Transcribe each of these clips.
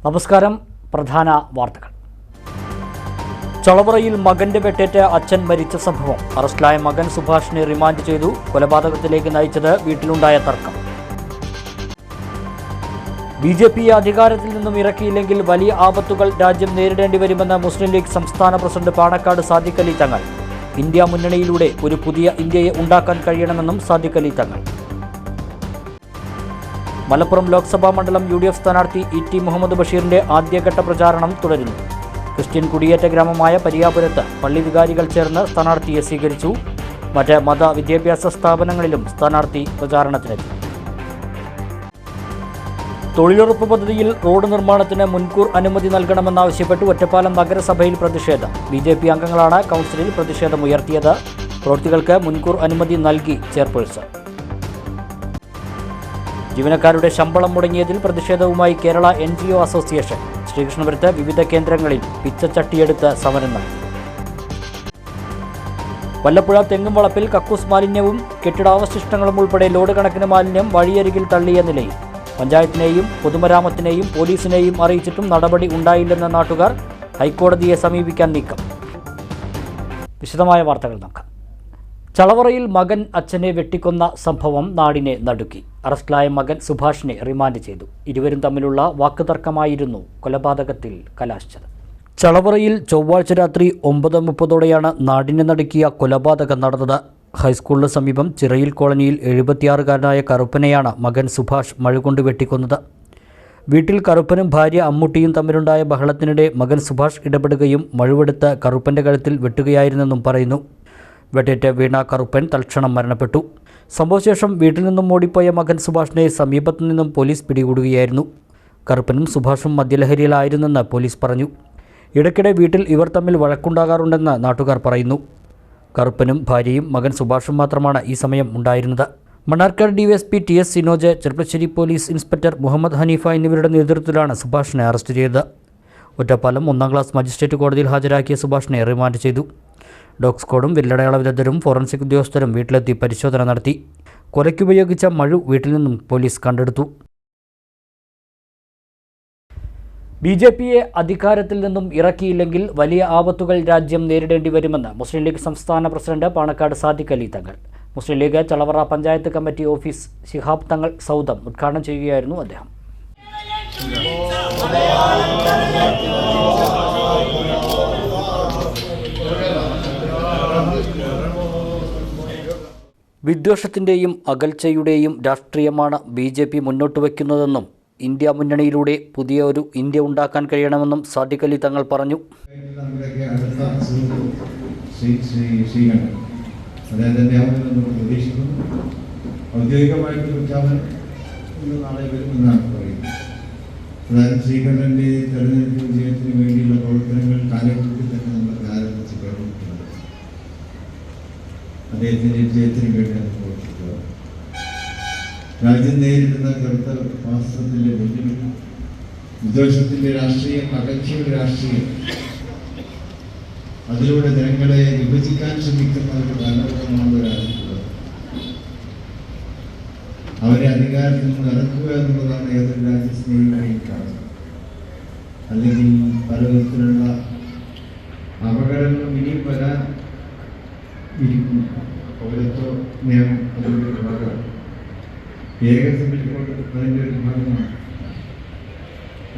നമസ്കാരം. പ്രധാന വാർത്തകൾ. ചളവറയിൽ മകന്റെ വെട്ടേറ്റ് അച്ഛൻ മരിച്ച സംഭവം. അറസ്റ്റിലായ മകൻ സുഭാഷിനെ റിമാൻഡ് ചെയ്തു. കൊലപാതകത്തിലേക്ക് നയിച്ചത് വീട്ടിലുണ്ടായ തർക്കം. ബിജെപിയെ അധികാരത്തിൽ നിന്നും ഇറക്കിയില്ലെങ്കിൽ വലിയ ആപത്തുകൾ രാജ്യം നേരിടേണ്ടി വരുമെന്ന് മുസ്ലിം ലീഗ് സംസ്ഥാന പ്രസിഡന്റ് പാണക്കാട് സാദിഖ് അലി തങ്ങൾ. ഇന്ത്യ മുന്നണിയിലൂടെ ഒരു പുതിയ ഇന്ത്യയെ ഉണ്ടാക്കാൻ കഴിയണമെന്നും സാദിഖ് അലി തങ്ങൾ. മലപ്പുറം ലോക്സഭാ മണ്ഡലം UDF സ്ഥാനാർത്ഥി ET മുഹമ്മദ് ബഷീറിന്റെ ആദ്യഘട്ട പ്രചാരണം തുടരുന്നു. ക്രിസ്ത്യൻ കുടിയേറ്റ ഗ്രാമമായ പരിയാപുരത്ത് പള്ളി വികാരികൾ ചേർന്ന് സ്ഥാനാർത്ഥിയെ സ്വീകരിച്ചു. മറ്റ് മത വിദ്യാഭ്യാസ സ്ഥാപനങ്ങളിലും സ്ഥാനാർത്ഥി പ്രചാരണത്തിനെത്തി. തൊഴിലുറപ്പ് പദ്ധതിയിൽ റോഡ് നിർമ്മാണത്തിന് മുൻകൂർ അനുമതി നൽകണമെന്നാവശ്യപ്പെട്ട് ഒറ്റപ്പാലം നഗരസഭയിൽ പ്രതിഷേധം. BJP അംഗങ്ങളാണ് കൗൺസിലിൽ പ്രതിഷേധമുയർത്തിയത്. പ്രവൃത്തികൾക്ക് മുൻകൂർ അനുമതി നൽകി ചെയർപേഴ്സൺ. ജീവനക്കാരുടെ ശമ്പളം മുടങ്ങിയതിൽ പ്രതിഷേധവുമായി കേരള NGO അസോസിയേഷൻ. ശ്രീകൃഷ്ണപുരത്ത് വിവിധ കേന്ദ്രങ്ങളിൽ പിച്ചച്ചട്ടിയെടുത്ത് സമരം നടത്തി. വല്ലപ്പുഴ തെങ്ങുംവളപ്പിൽ കക്കൂസ് മാലിന്യവും കെട്ടിടാവശിഷ്ടങ്ങളും ഉൾപ്പെടെ ലോഡ് കണക്കിന് മാലിന്യം വഴിയരികിൽ തള്ളിയ നിലയിൽ. പഞ്ചായത്തിനെയും പൊതുമരാമത്തിനെയും പോലീസിനെയും അറിയിച്ചിട്ടും നടപടി ഉണ്ടായില്ലെന്ന നാട്ടുകാർ. ഹൈക്കോടതിയെ സമീപിക്കാൻ നീക്കം. വിശദമായ വാർത്തകൾ നോക്കാം. ചളവറയിൽ മകൻ അച്ഛനെ വെട്ടിക്കൊന്ന സംഭവം നാടിനെ നടുക്കി. അറസ്റ്റിലായ മകൻ സുഭാഷിനെ റിമാൻഡ് ചെയ്തു. ഇരുവരും തമ്മിലുള്ള വാക്കുതർക്കമായിരുന്നു കൊലപാതകത്തിൽ കലാശിച്ചത്. ചളവറയിൽ ചൊവ്വാഴ്ച രാത്രി 9:30 നാടിനെ നടുക്കിയ കൊലപാതകം നടന്നത്. ഹൈസ്കൂളിന് സമീപം ചിറയിൽ കോളനിയിൽ 76-കാരനായ കറുപ്പനെയാണ് മകൻ സുഭാഷ് മഴുകൊണ്ട് വെട്ടിക്കൊന്നത്. വീട്ടിൽ കറുപ്പനും ഭാര്യ അമ്മുട്ടിയും തമ്മിലുണ്ടായ ബഹളത്തിനിടെ മകൻ സുഭാഷ് ഇടപെടുകയും മഴുവെടുത്ത് കറുപ്പൻ്റെ കഴുത്തിൽ വെട്ടുകയായിരുന്നെന്നും പറയുന്നു. വെട്ടേറ്റ് വീണ കറുപ്പൻ തൽക്ഷണം മരണപ്പെട്ടു. സംഭവശേഷം വീട്ടിൽ നിന്നും ഓടിപ്പോയ മകൻ സുഭാഷിനെ സമീപത്തു നിന്നും പോലീസ് പിടികൂടുകയായിരുന്നു. കറുപ്പനും സുഭാഷും മദ്യലഹരിയിലായിരുന്നെന്ന് പോലീസ് പറഞ്ഞു. ഇടയ്ക്കിടെ വീട്ടിൽ ഇവർ തമ്മിൽ വഴക്കുണ്ടാകാറുണ്ടെന്ന് നാട്ടുകാർ പറയുന്നു. കറുപ്പനും ഭാര്യയും മകൻ സുഭാഷും മാത്രമാണ് ഈ സമയം ഉണ്ടായിരുന്നത്. Mannarkkad DYSP TS Sinoj, Cherpulassery police inspector Muhammad Haneefa എന്നിവരുടെ നേതൃത്വത്തിലാണ് സുഭാഷിനെ അറസ്റ്റ് ചെയ്തത്. ഒറ്റപ്പാലം 1ാം ക്ലാസ് മജിസ്ട്രേറ്റ് കോടതിയിൽ ഹാജരാക്കിയ സുഭാഷിനെ റിമാൻഡ് ചെയ്തു. ഡോഗ് സ്ക്വാഡും വിരലടയാള വിദഗ്ധരും ഫോറൻസിക് ഉദ്യോഗസ്ഥരും വീട്ടിലെത്തി പരിശോധന നടത്തി. കൊലയ്ക്കുപയോഗിച്ച മഴു വീട്ടിൽ നിന്നും പോലീസ് കണ്ടെടുത്തു. BJPയെ അധികാരത്തിൽ നിന്നും ഇറക്കിയില്ലെങ്കിൽ വലിയ ആപത്തുകൾ രാജ്യം നേരിടേണ്ടി വരുമെന്ന് മുസ്ലിം ലീഗ് സംസ്ഥാന president Panakkad Sadiq Ali Thangal. Muslim League Chalavara panchayat committee office Shihab Thangal സൗദം ഉദ്ഘാടനം ചെയ്യുകയായിരുന്നു അദ്ദേഹം. വിദ്വേഷത്തിൻ്റെയും അകൽച്ചയുടെയും രാഷ്ട്രീയമാണ് BJP മുന്നോട്ട് വയ്ക്കുന്നതെന്നും ഇന്ത്യ മുന്നണിയിലൂടെ പുതിയ ഒരു ഇന്ത്യ ഉണ്ടാക്കാൻ കഴിയണമെന്നും സാദിഖ് അലി തങ്ങൾ പറഞ്ഞു. ശ്രീകണ്ഠന്റെ തെരഞ്ഞെടുപ്പ് വിജയത്തിന് വേണ്ടിയുള്ള പ്രവർത്തനങ്ങൾ കാലഘട്ടത്തിൽ തന്നെ നമ്മൾ ആരംഭിച്ച് കഴിഞ്ഞിട്ടുണ്ട്. അദ്ദേഹത്തിന്റെ വിജയത്തിന് വേണ്ടി പ്രവർത്തിക്കുക. രാജ്യം നേരിടുന്ന കറുത്ത വാസ്തവത്തിന്റെ വെല്ലുവിളി, വിദ്വേഷത്തിന്റെ രാഷ്ട്രീയം, അകൽച്ചയുടെ രാഷ്ട്രീയം, അതിലൂടെ ജനങ്ങളെ വിഭജിക്കാൻ ശ്രമിക്കുന്ന ഒരു കാലഘട്ടമാണ് രാജ്യത്തുള്ളത്. അവരെ അധികാരത്തിൽ നിന്ന് ഇറക്കുക എന്നുള്ളതാണ് ഏതൊരു രാജ്യസ്നേഹിയുടെയും കാരണം. അല്ലെങ്കിൽ പലവിധത്തിലുള്ള അപകടങ്ങളും ഇനിയും വരാൻ ഇരിക്കും. പൗരത്വ നിയമം അതിൻ്റെ ഒരു ഭാഗമാണ്. ഏകസിവിൽ കോഡ് അതിൻ്റെ ഒരു ഭാഗമാണ്.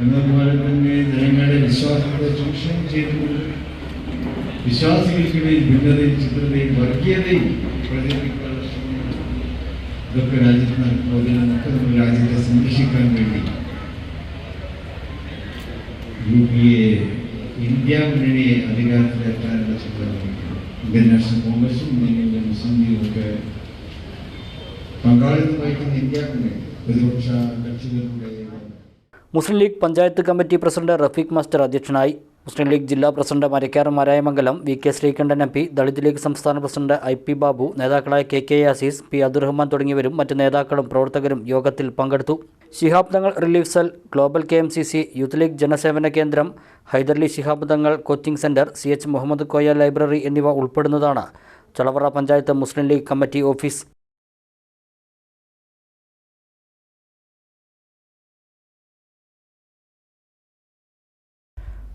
എന്നതുപോലെ തന്നെ ജനങ്ങളുടെ വിശ്വാസത്തെ ചൂഷണം ചെയ്തുകൊണ്ട് വിശ്വാസികൾക്കിടയിൽ ഭിന്നതയും ചിത്രതയും വർഗീയതയും പ്രചരിപ്പിക്കാനുള്ള ശ്രമങ്ങൾ ഇതൊക്കെ രാജ്യത്ത് നടക്കുന്നതിനൊക്കെ നമ്മൾ രാജ്യത്തെ സംരക്ഷിക്കാൻ വേണ്ടി UPA ഇന്ത്യ മുന്നണിയെ അധികാരത്തിലെത്താനുള്ള ചിത്രം ഇന്ത്യൻ നാഷണൽ കോൺഗ്രസും ഇന്ത്യൻ മുസ്ലിം ലീഗും ഒക്കെ പങ്കാളിത്തം വഹിക്കുന്ന ഇന്ത്യ മുന്നണി പ്രതിപക്ഷ കക്ഷികളുടെ. Muslim League panchayat committee president Rafeeq master അധ്യക്ഷനായി. മുസ്ലിം ലീഗ് ജില്ലാ president Marakkar Marayamangalam VK Sreekandan MP, Dalit League സംസ്ഥാന പ്രസിഡന്റ് IP ബാബു, നേതാക്കളായ KK യാസീസ്, P അബ്ദുറഹ്മാൻ തുടങ്ങിയവരും മറ്റ് നേതാക്കളും പ്രവർത്തകരും യോഗത്തിൽ പങ്കെടുത്തു. Shihab Thangal relief cell, global KMCC, youth League ജനസേവന കേന്ദ്രം, Haiderali Shihab Thangal coaching centre, CH Muhammad Koya library എന്നിവ ഉൾപ്പെടുന്നതാണ് ചളവറ പഞ്ചായത്ത് മുസ്ലിം ലീഗ് കമ്മിറ്റി ഓഫീസ്.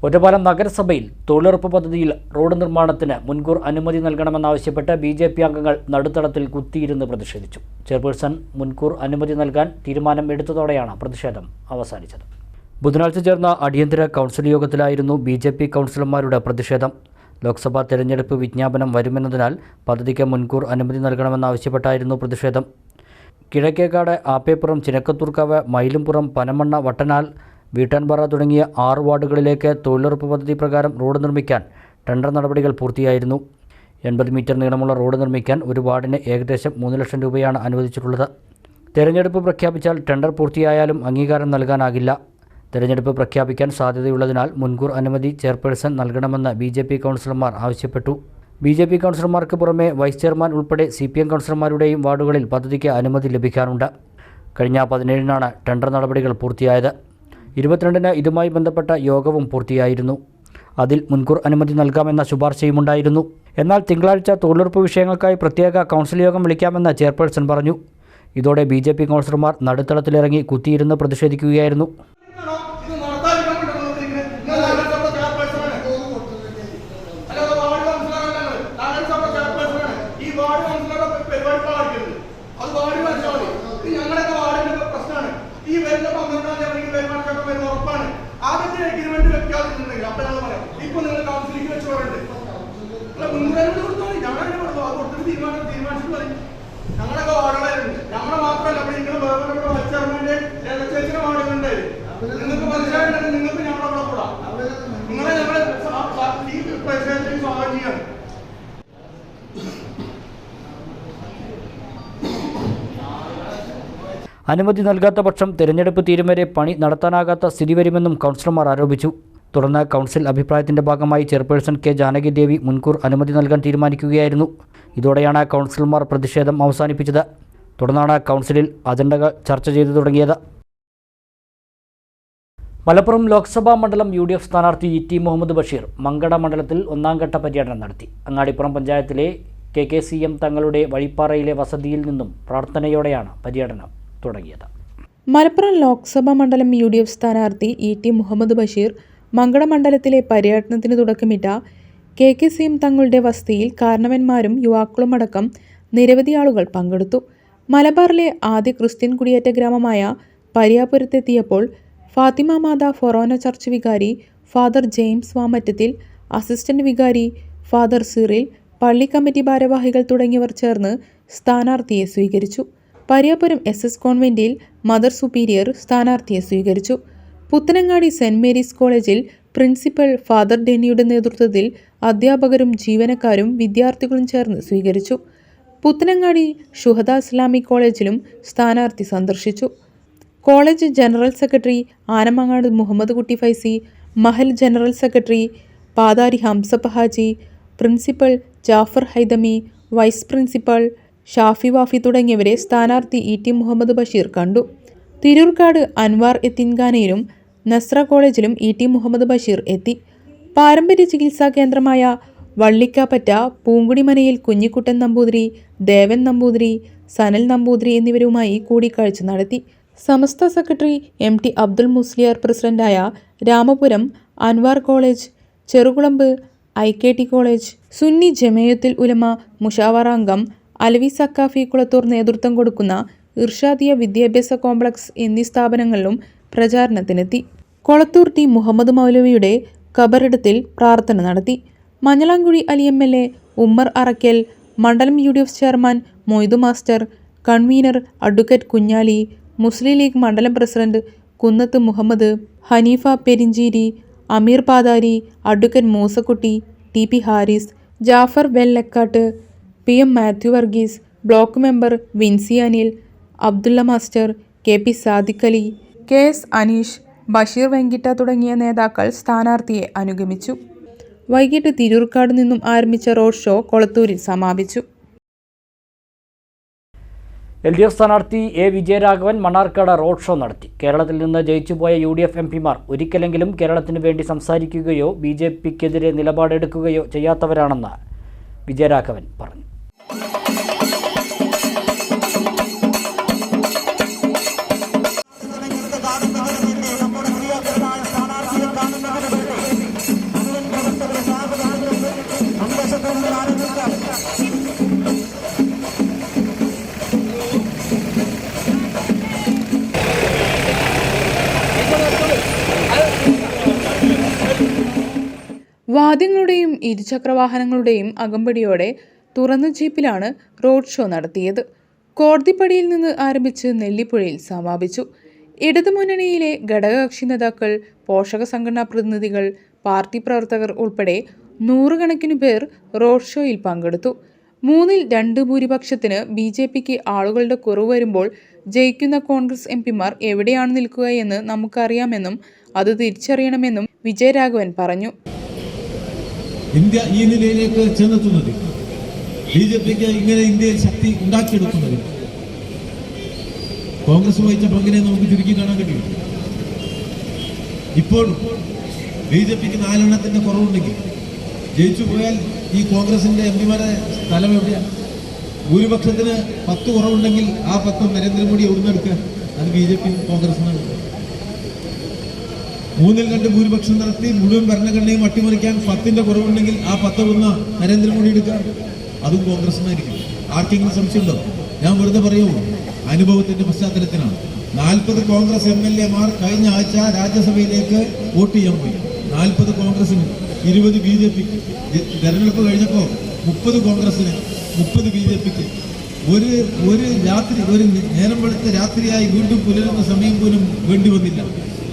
ഒറ്റപ്പാലം നഗരസഭയിൽ തൊഴിലുറപ്പ് പദ്ധതിയിൽ റോഡ് നിർമ്മാണത്തിന് മുൻകൂർ അനുമതി നൽകണമെന്നാവശ്യപ്പെട്ട് BJP അംഗങ്ങൾ നടുത്തളത്തിൽ കുത്തിയിരുന്ന് പ്രതിഷേധിച്ചു. ചെയർപേഴ്സൺ മുൻകൂർ അനുമതി നൽകാൻ തീരുമാനം എടുത്തതോടെയാണ് പ്രതിഷേധം അവസാനിച്ചത്. ബുധനാഴ്ച ചേർന്ന അടിയന്തര കൗൺസിൽ യോഗത്തിലായിരുന്നു BJP കൗൺസിലർമാരുടെ പ്രതിഷേധം. ലോക്സഭാ തെരഞ്ഞെടുപ്പ് വിജ്ഞാപനം വരുമെന്നതിനാൽ പദ്ധതിക്ക് മുൻകൂർ അനുമതി നൽകണമെന്നാവശ്യപ്പെട്ടായിരുന്നു പ്രതിഷേധം. കിഴക്കേക്കാട്, ആപ്പേപ്പുറം, ചിനക്കത്തൂർക്കാവ്, മയിലുംപുറം, പനമണ്ണ, വട്ടനാൽ, വീട്ടാൻപാറ തുടങ്ങിയ 6 വാർഡുകളിലേക്ക് തൊഴിലുറപ്പ് പദ്ധതി പ്രകാരം റോഡ് നിർമ്മിക്കാൻ ടെൻഡർ നടപടികൾ പൂർത്തിയായിരുന്നു. 80 മീറ്റർ നീളമുള്ള റോഡ് നിർമ്മിക്കാൻ ഒരു വാർഡിന് ഏകദേശം 3 ലക്ഷം രൂപയാണ് അനുവദിച്ചിട്ടുള്ളത്. തെരഞ്ഞെടുപ്പ് പ്രഖ്യാപിച്ചാൽ ടെൻഡർ പൂർത്തിയായാലും അംഗീകാരം നൽകാനാകില്ല. തെരഞ്ഞെടുപ്പ് പ്രഖ്യാപിക്കാൻ സാധ്യതയുള്ളതിനാൽ മുൻകൂർ അനുമതി ചെയർപേഴ്സൺ നൽകണമെന്ന് BJP കൗൺസിലർമാർ ആവശ്യപ്പെട്ടു. BJP കൗൺസിലർമാർക്ക് പുറമെ വൈസ് ചെയർമാൻ ഉൾപ്പെടെ CPM കൗൺസിലർമാരുടെയും വാർഡുകളിൽ പദ്ധതിക്ക് അനുമതി ലഭിക്കാനുണ്ട്. കഴിഞ്ഞ 17-നാണ് ടെൻഡർ നടപടികൾ പൂർത്തിയായത്. 22-ന് ഇതുമായി ബന്ധപ്പെട്ട യോഗവും പൂർത്തിയായിരുന്നു. അതിൽ മുൻകൂർ അനുമതി നൽകാമെന്ന ശുപാർശയുമുണ്ടായിരുന്നു. എന്നാൽ തിങ്കളാഴ്ച തൊഴിലുറപ്പ് വിഷയങ്ങൾക്കായി പ്രത്യേക കൗൺസിൽ യോഗം വിളിക്കാമെന്ന് ചെയർപേഴ്സൺ പറഞ്ഞു. ഇതോടെ BJP കൗൺസിലർമാർ നടുത്തളത്തിലിറങ്ങി കുത്തിയിരുന്ന് പ്രതിഷേധിക്കുകയായിരുന്നു. അനുമതി നൽകാത്ത പക്ഷം തെരഞ്ഞെടുപ്പ് തീരും വരെ പണി നടത്താനാകാത്ത സ്ഥിതി വരുമെന്നും കൗൺസിലർമാർ ആരോപിച്ചു. തുടർന്ന് കൗൺസിൽ അഭിപ്രായത്തിന്റെ ഭാഗമായി ചെയർപേഴ്സൺ K. ജാനകി ദേവി മുൻകൂർ അനുമതി നൽകാൻ തീരുമാനിക്കുകയായിരുന്നു. ഇതോടെയാണ് കൗൺസിലർമാർ പ്രതിഷേധം അവസാനിപ്പിച്ചത്. തുടർന്നാണ് കൗൺസിലിൽ അജണ്ടകൾ ചർച്ച ചെയ്തു തുടങ്ങിയത്. മലപ്പുറം ലോക്സഭാ മണ്ഡലം UDF സ്ഥാനാർത്ഥി ET മുഹമ്മദ് ബഷീർ മങ്കട മണ്ഡലത്തിൽ 1ാം-ഘട്ട പര്യടനം നടത്തി. അങ്ങാടിപ്പുറം പഞ്ചായത്തിലെ KKCM തങ്ങളുടെ വഴിപ്പാറയിലെ വസതിയിൽ നിന്നും പ്രാർത്ഥനയോടെയാണ് പര്യടനം തുടങ്ങിയത്. മലപ്പുറം ലോക്സഭാ മണ്ഡലം UDF സ്ഥാനാർത്ഥി ET മുഹമ്മദ് ബഷീർ മങ്കട മണ്ഡലത്തിലെ പര്യടനത്തിന് തുടക്കമിട്ട KKCM തങ്ങളുടെ വസതിയിൽ കാരണവന്മാരും യുവാക്കളുമടക്കം നിരവധി ആളുകൾ പങ്കെടുത്തു. മലബാറിലെ ആദ്യ ക്രിസ്ത്യൻ കുടിയേറ്റ ഗ്രാമമായ പരിയാപുരത്തെത്തിയപ്പോൾ ഫാത്തിമ മാതാ ഫൊറോന ചർച്ച് വികാരി ഫാദർ ജെയിംസ് വാമറ്റത്തിൽ, അസിസ്റ്റന്റ് വികാരി ഫാദർ സിറിൽ, പള്ളി കമ്മിറ്റി ഭാരവാഹികൾ തുടങ്ങിയവർ ചേർന്ന് സ്ഥാനാർത്ഥിയെ സ്വീകരിച്ചു. പരിയാപുരം SS കോൺവെന്റിൽ മദർ സുപ്പീരിയർ സ്ഥാനാർത്ഥിയെ സ്വീകരിച്ചു. പുത്തനങ്ങാടി സെന്റ് മേരീസ് കോളേജിൽ പ്രിൻസിപ്പൽ ഫാദർ ഡെന്നിയുടെ നേതൃത്വത്തിൽ അധ്യാപകരും ജീവനക്കാരും വിദ്യാർത്ഥികളും ചേർന്ന് സ്വീകരിച്ചു. പുത്തനങ്ങാടി ഷുഹദ ഇസ്ലാമിക് കോളേജിലും സ്ഥാനാർത്ഥി സന്ദർശിച്ചു. College general secretary Anamangad Muhammad Kutty Faizi, മഹൽ general secretary Pathari Hamsappa Haji, principal Jafar Haidami, vice principal Shafi Wafi തുടങ്ങിയവരെ സ്ഥാനാർത്ഥി ET മുഹമ്മദ് ബഷീർ കണ്ടു. തിരൂർക്കാട് അൻവാർ എത്തിൻഖാനയിലും നസ്ര കോളേജിലും ET മുഹമ്മദ് ബഷീർ എത്തി. പാരമ്പര്യ ചികിത്സാ കേന്ദ്രമായ വള്ളിക്കാപ്പറ്റ പൂങ്കുടിമനയിൽ കുഞ്ഞിക്കുട്ടൻ നമ്പൂതിരി, ദേവൻ നമ്പൂതിരി, സനൽ നമ്പൂതിരി എന്നിവരുമായി കൂടിക്കാഴ്ച നടത്തി. സമസ്ത സെക്രട്ടറി MT അബ്ദുൽ മുസ്ലിയാർ പ്രസിഡന്റായ Ramapuram Anwar college, Cherukulamb IKT college, Sunni Jamiyyathul Ulama Mushavara അംഗം അലവി സക്കാഫി കുളത്തൂർ നേതൃത്വം കൊടുക്കുന്ന ഇർഷാദിയ വിദ്യാഭ്യാസ കോംപ്ലക്സ് എന്നീ സ്ഥാപനങ്ങളിലും പ്രചാരണത്തിനെത്തി. കൊളത്തൂർ T. മുഹമ്മദ് മൗലവിയുടെ ഖബറിടത്തിൽ പ്രാർത്ഥന നടത്തി. മഞ്ഞളാംകുഴി അലി MLA, ഉമ്മർ അറക്കൽ, മണ്ഡലം UDF chairman Moidu master, convener advocate Kunhali, Muslim League മണ്ഡലം president Kunnath Muhammad, Haneefa Perincheri, Ameer Pathari, advocate Moosakutty, TP Haris, Jafar Vellakkat, PM Mathew Varghese, block member Vincy Anil, Abdulla master, KP Sadiq Ali, KS Aneesh, Basheer Venkitta തുടങ്ങിയ നേതാക്കൾ സ്ഥാനാർത്ഥിയെ അനുഗമിച്ചു. വൈകിട്ട് തിരൂർക്കാട് നിന്നും ആരംഭിച്ച റോഡ് ഷോ കൊളത്തൂരിൽ സമാപിച്ചു. LDF സ്ഥാനാർത്ഥി A. Vijayaraghavan Mannarkkad road show നടത്തി. കേരളത്തിൽ നിന്ന് ജയിച്ചുപോയ UDF MPമാർ ഒരിക്കലെങ്കിലും കേരളത്തിന് വേണ്ടി സംസാരിക്കുകയോ BJPക്കെതിരെ നിലപാടെടുക്കുകയോ ചെയ്യാത്തവരാണെന്ന് വിജയരാഘവൻ പറഞ്ഞു. വാദ്യങ്ങളുടെയും ഇരുചക്രവാഹനങ്ങളുടെയും അകമ്പടിയോടെ തുറന്ന ജീപ്പിലാണ് റോഡ് ഷോ നടത്തിയത്. കോടതിപ്പടിയിൽ നിന്ന് ആരംഭിച്ച് നെല്ലിപ്പുഴയിൽ സമാപിച്ചു. ഇടതുമുന്നണിയിലെ ഘടകകക്ഷി നേതാക്കൾ, പോഷക സംഘടനാ പ്രതിനിധികൾ, പാർട്ടി പ്രവർത്തകർ ഉൾപ്പെടെ നൂറുകണക്കിന് പേർ റോഡ് ഷോയിൽ പങ്കെടുത്തു. 2/3 ഭൂരിപക്ഷത്തിന് BJPക്ക് ആളുകളുടെ കുറവ് വരുമ്പോൾ ജയിക്കുന്ന കോൺഗ്രസ് MPമാർ എവിടെയാണ് നിൽക്കുക എന്ന് നമുക്കറിയാമെന്നും അത് തിരിച്ചറിയണമെന്നും വിജയരാഘവൻ പറഞ്ഞു. ഇന്ത്യ ഈ നിലയിലേക്ക് ചെന്നെത്തുന്നത് BJPക്ക് ഇങ്ങനെ ഇന്ത്യയിൽ ശക്തി ഉണ്ടാക്കിയെടുക്കുന്നത് കോൺഗ്രസ് വഹിച്ച പങ്കിനെ നമുക്ക് ചുരുക്കി കാണാൻ കഴിയും. ഇപ്പോൾ BJPക്ക് 4 എണ്ണത്തിന്റെ കുറവുണ്ടെങ്കിൽ ജയിച്ചു പോയാൽ ഈ കോൺഗ്രസിന്റെ MPമാരെ സ്ഥലം എവിടെയാണ്? ഭൂരിപക്ഷത്തിന് 10 കുറവുണ്ടെങ്കിൽ ആ 10 നരേന്ദ്രമോദി എവിടുന്നെടുക്കുക? അത് BJP കോൺഗ്രസിനാണ്. 3/2 ഭൂരിപക്ഷം നടത്തി മുഴുവൻ ഭരണഘടനയും അട്ടിമറിക്കാൻ 10ന്റെ കുറവുണ്ടെങ്കിൽ ആ 10 ഒന്ന് നരേന്ദ്രമോദി എടുക്കുക. അതും കോൺഗ്രസിനായിരിക്കും. ആർക്കെങ്കിലും സംശയമുണ്ടോ? ഞാൻ വെറുതെ പറയുമോ? അനുഭവത്തിന്റെ പശ്ചാത്തലത്തിലാണ്. 40 കോൺഗ്രസ് MLAമാർ കഴിഞ്ഞ ആഴ്ച രാജ്യസഭയിലേക്ക് വോട്ട് ചെയ്യാൻ പോയി. 40 കോൺഗ്രസിന്, 20 BJPക്ക്. തെരഞ്ഞെടുപ്പ് കഴിഞ്ഞപ്പോൾ 30 കോൺഗ്രസിന്, 30 BJPക്ക്. ഒരു രാത്രി, ഒരു നേരം വെളുത്ത രാത്രിയായി വീണ്ടും പുലരുന്ന സമയം പോലും വേണ്ടി വന്നില്ല.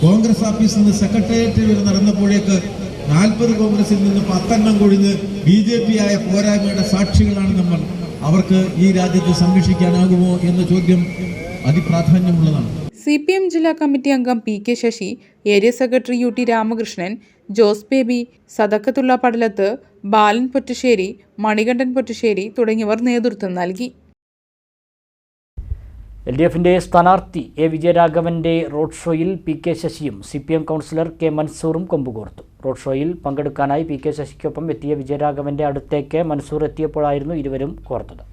കോൺഗ്രസ് ഓഫീസിൽ നിന്ന് സെക്രട്ടേറിയറ്റ് വരെ നടന്നപ്പോഴേക്ക് 40 കോൺഗ്രസിൽ നിന്ന് 10 എണ്ണം കൊഴിഞ്ഞ് BJP ആയ പോരായ്മയുടെ സാക്ഷികളാണ് നമ്മൾ. അവർക്ക് ഈ രാജ്യത്തെ സംരക്ഷിക്കാനാകുമോ എന്ന ചോദ്യം അതിപ്രാധാന്യമുള്ളതാണ്. CPM ജില്ലാ കമ്മിറ്റി അംഗം PK Sasi, area secretary UT Ramakrishnan, Jose Baby, Sadakkathulla Padalath, Balan Pottassery, Manikandan Pottassery തുടങ്ങിയവർ നേതൃത്വം നൽകി. LDFന്റെ സ്ഥാനാർത്ഥി A. വിജയരാഘവന്റെ റോഡ് ഷോയിൽ PK ശശിയും CPM കൗൺസിലർ K. മൻസൂറും കൊമ്പുകോർത്തു. റോഡ് ഷോയിൽ പങ്കെടുക്കാനായി PK ശശിക്കൊപ്പം എത്തിയ വിജയരാഘവന്റെ അടുത്തേക്ക് മൻസൂർ എത്തിയപ്പോഴായിരുന്നു ഇരുവരും കോർത്തത്.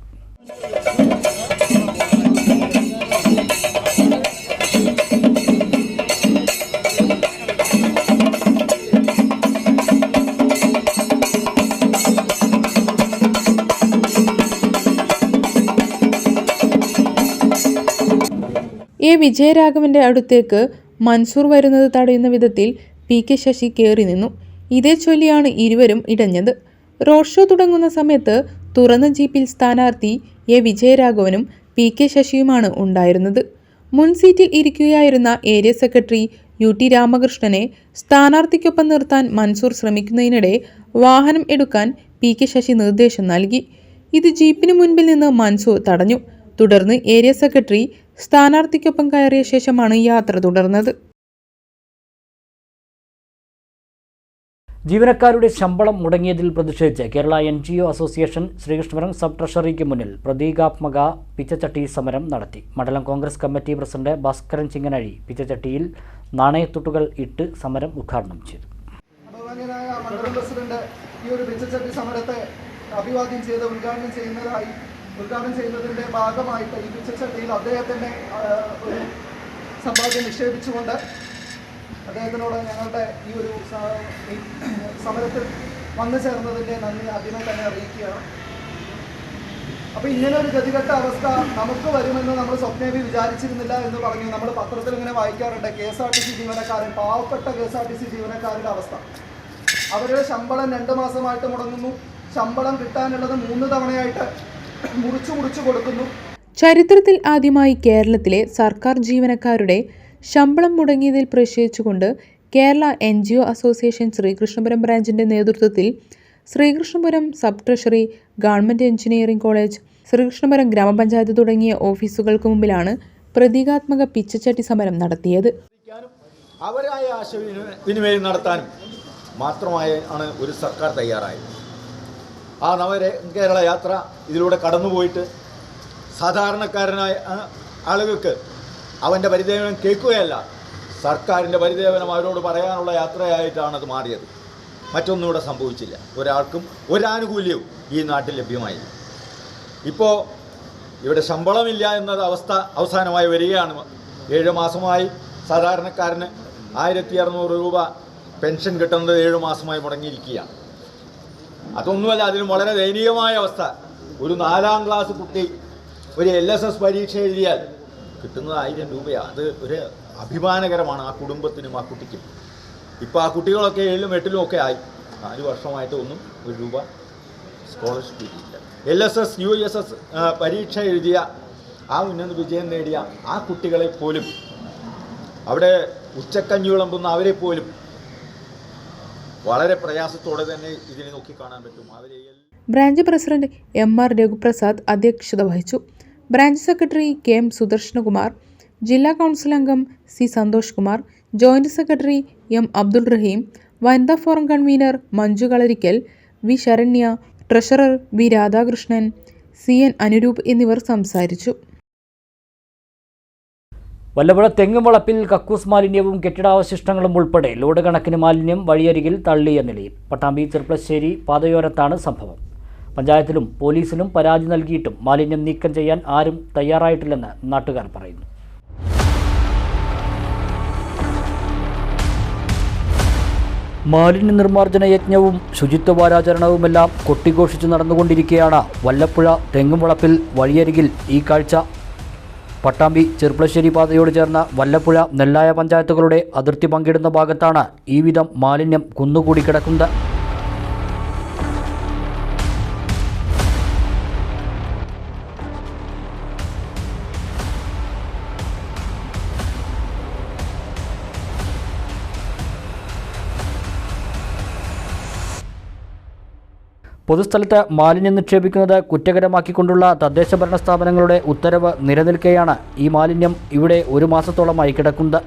A. വിജയരാഘവന്റെ അടുത്തേക്ക് മൻസൂർ വരുന്നത് തടയുന്ന വിധത്തിൽ PK ശശി കയറി നിന്നു. ഇതേ ചൊല്ലിയാണ് ഇരുവരും ഇടഞ്ഞത്. റോഡ് ഷോ തുടങ്ങുന്ന സമയത്ത് തുറന്ന ജീപ്പിൽ സ്ഥാനാർത്ഥി A. വിജയരാഘവനും PK ശശിയുമാണ് ഉണ്ടായിരുന്നത്. മുൻ സീറ്റിൽ ഇരിക്കുകയായിരുന്ന ഏരിയ സെക്രട്ടറി UT രാമകൃഷ്ണനെ സ്ഥാനാർത്ഥിക്കൊപ്പം നിർത്താൻ മൻസൂർ ശ്രമിക്കുന്നതിനിടെ വാഹനം എടുക്കാൻ PK ശശി നിർദ്ദേശം നൽകി. ഇത് ജീപ്പിന് മുൻപിൽ നിന്ന് മൻസൂർ തടഞ്ഞു. തുടർന്ന് ഏരിയ സെക്രട്ടറി സ്ഥാനാർത്ഥിക്കൊപ്പം കയറിയ ശേഷമാണ് യാത്ര തുടർന്നത്. ജീവനക്കാരുടെ ശമ്പളം മുടങ്ങിയതിൽ പ്രതിഷേധിച്ച് Kerala NGO association Sreekrishnapuram sub ട്രഷറിക്ക് മുന്നിൽ പ്രതീകാത്മക പിച്ചച്ചട്ടി സമരം നടത്തി. മണ്ഡലം കോൺഗ്രസ് കമ്മിറ്റി പ്രസിഡന്റ് ഭാസ്കരൻ ചിങ്ങനഴി പിച്ചച്ചട്ടിയിൽ നാണയത്തുട്ടുകൾ ഇട്ട് സമരം ഉദ്ഘാടനം ചെയ്തു. മണ്ഡലം പ്രസിഡന്റ് ഈ ഒരു പിച്ചച്ചട്ടി സമരത്തെ അഭിവാദ്യം ചെയ്ത് ഉദ്ഘാടനം ചെയ്യുന്നതിൻ്റെ ഭാഗമായിട്ട് ഈ പിച്ചച്ചട്ടിയിൽ അദ്ദേഹത്തിൻ്റെ ഒരു സമ്പാദ്യം നിക്ഷേപിച്ചുകൊണ്ട് അദ്ദേഹത്തിനോട് ഞങ്ങളുടെ ഈ ഒരു സമരത്തിൽ വന്നു ചേർന്നതിൻ്റെ നന്ദി ആദ്യമേ തന്നെ അറിയിക്കുകയാണ്. അപ്പോൾ ഇങ്ങനെ ഒരു ഗതികെട്ട അവസ്ഥ നമുക്ക് വരുമെന്ന് നമ്മൾ സ്വപ്നേവി വിചാരിച്ചിരുന്നില്ല എന്ന് പറഞ്ഞു. നമ്മൾ പത്രത്തിൽ ഇങ്ങനെ വായിക്കാറുണ്ട്, KSRTC ജീവനക്കാരൻ, പാവപ്പെട്ട KSRTC ജീവനക്കാരുടെ അവസ്ഥ. അവരുടെ ശമ്പളം 2 മാസമായിട്ട് മുടങ്ങുന്നു. ശമ്പളം കിട്ടാനുള്ളത് 3 തവണയായിട്ട് മുറിച്ചു കൊടുക്കുന്നു. ചരിത്രത്തിൽ ആദ്യമായി കേരളത്തിലെ സർക്കാർ ജീവനക്കാരുടെ ശമ്പളം മുടങ്ങിയതിൽ പ്രതിഷേധിച്ചുകൊണ്ട് കേരള NGO അസോസിയേഷൻ ശ്രീകൃഷ്ണപുരം ബ്രാഞ്ചിന്റെ നേതൃത്വത്തിൽ Sreekrishnapuram sub treasury, government engineering college, Sreekrishnapuram ഗ്രാമപഞ്ചായത്ത് തുടങ്ങിയ ഓഫീസുകൾക്ക് മുമ്പിലാണ് പ്രതീകാത്മക പിച്ചച്ചട്ടി സമരം നടത്തിയത്. അവരായ ആശയവിനിമയം നടത്താനും മാത്രമാണ് ഒരു സർക്കാർ തയ്യാറായത്. ആ കേരള യാത്ര ഇതിലൂടെ കടന്നുപോയിട്ട് സാധാരണക്കാരനായ ആളുകൾക്ക് അവൻ്റെ പരിദേവനം കേൾക്കുകയല്ല, സർക്കാരിൻ്റെ പരിദേവനം അവരോട് പറയാനുള്ള യാത്രയായിട്ടാണ് അത് മാറിയത്. മറ്റൊന്നും ഇവിടെ സംഭവിച്ചില്ല. ഒരാൾക്കും ഒരാനുകൂല്യവും ഈ നാട്ടിൽ ലഭ്യമായില്ല. ഇപ്പോൾ ഇവിടെ ശമ്പളമില്ല എന്നത് അവസ്ഥ അവസാനമായി വരികയാണ്. 7 മാസമായി സാധാരണക്കാരന് 1600 രൂപ പെൻഷൻ കിട്ടുന്നത് 7 മാസമായി മുടങ്ങിയിരിക്കുകയാണ്. അതൊന്നുമല്ല, അതിനും വളരെ ദയനീയമായ അവസ്ഥ. ഒരു 4ാം ക്ലാസ് കുട്ടി ഒരു LSS പരീക്ഷ എഴുതിയാൽ കിട്ടുന്നത് 1000 രൂപയാണ്. അത് ഒരു അഭിമാനകരമാണ് ആ കുടുംബത്തിനും ആ കുട്ടിക്കും. ഇപ്പോൾ ആ കുട്ടികളൊക്കെ 7ലും 8ലും ഒക്കെ ആയി. 4 വർഷമായിട്ട് ഒന്നും 1 രൂപ സ്കോളർഷിപ്പ് കിട്ടിയില്ല. LSS USS പരീക്ഷ എഴുതിയ ആ ഉന്നത വിജയം നേടിയ ആ കുട്ടികളെ പോലും, അവിടെ ഉച്ചക്കഞ്ഞി വിളമ്പുന്ന അവരെ പോലും വളരെ പ്രയാസത്തോടെ തന്നെ ഇതിനെ നോക്കിക്കാണാൻ പറ്റും. അവരെ ബ്രാഞ്ച് പ്രസിഡന്റ് MR രഘുപ്രസാദ് അധ്യക്ഷത വഹിച്ചു. ബ്രാഞ്ച് സെക്രട്ടറി KM സുദർശനകുമാർ, ജില്ലാ കൗൺസിൽ അംഗം C Santhosh Kumar, joint secretary M Abdul Raheem, വനിതാ forum convener Manju Kalarikkal, V Saranya, treasurer V Radhakrishnan, CN Anuroop എന്നിവർ സംസാരിച്ചു. വല്ലപ്പുഴ തെങ്ങുംവളപ്പിൽ കക്കൂസ് മാലിന്യവും കെട്ടിടാവശിഷ്ടങ്ങളും ഉൾപ്പെടെ ലോഡ് കണക്കിന് മാലിന്യം വഴിയരികിൽ തള്ളിയ നിലയിൽ. പട്ടാമ്പി ചെർപ്പശ്ശേരി പാതയോരത്താണ് സംഭവം. പഞ്ചായത്തിലും പോലീസിലും പരാതി നൽകിയിട്ടും മാലിന്യം നീക്കം ചെയ്യാൻ ആരും തയ്യാറായിട്ടില്ലെന്ന് നാട്ടുകാർ പറയുന്നു. മാലിന്യ നിർമ്മാർജ്ജന യജ്ഞവും ശുചിത്വ വാരാചരണവുമെല്ലാം കൊട്ടിഘോഷിച്ച് നടന്നുകൊണ്ടിരിക്കെയാണ് വല്ലപ്പുഴ തെങ്ങുംവളപ്പിൽ വഴിയരികിൽ ഈ കാഴ്ച. പട്ടാമ്പി ചെർപ്പശ്ശേരി പാതയോട് ചേർന്ന വല്ലപ്പുഴ നെല്ലായ പഞ്ചായത്തുകളുടെ അതിർത്തി പങ്കിടുന്ന ഭാഗത്താണ് ഈ വിധം മാലിന്യം കുന്നുകൂടി കിടക്കുന്നത്. പൊതുസ്ഥലത്ത് മാലിന്യം നിക്ഷേപിക്കുന്നത് കുറ്റകരമാക്കിക്കൊണ്ടുള്ള തദ്ദേശ ഭരണ സ്ഥാപനങ്ങളുടെ ഉത്തരവ് നിലനിൽക്കെയാണ് ഈ മാലിന്യം ഇവിടെ 1 മാസത്തോളമായി കിടക്കുന്നത്.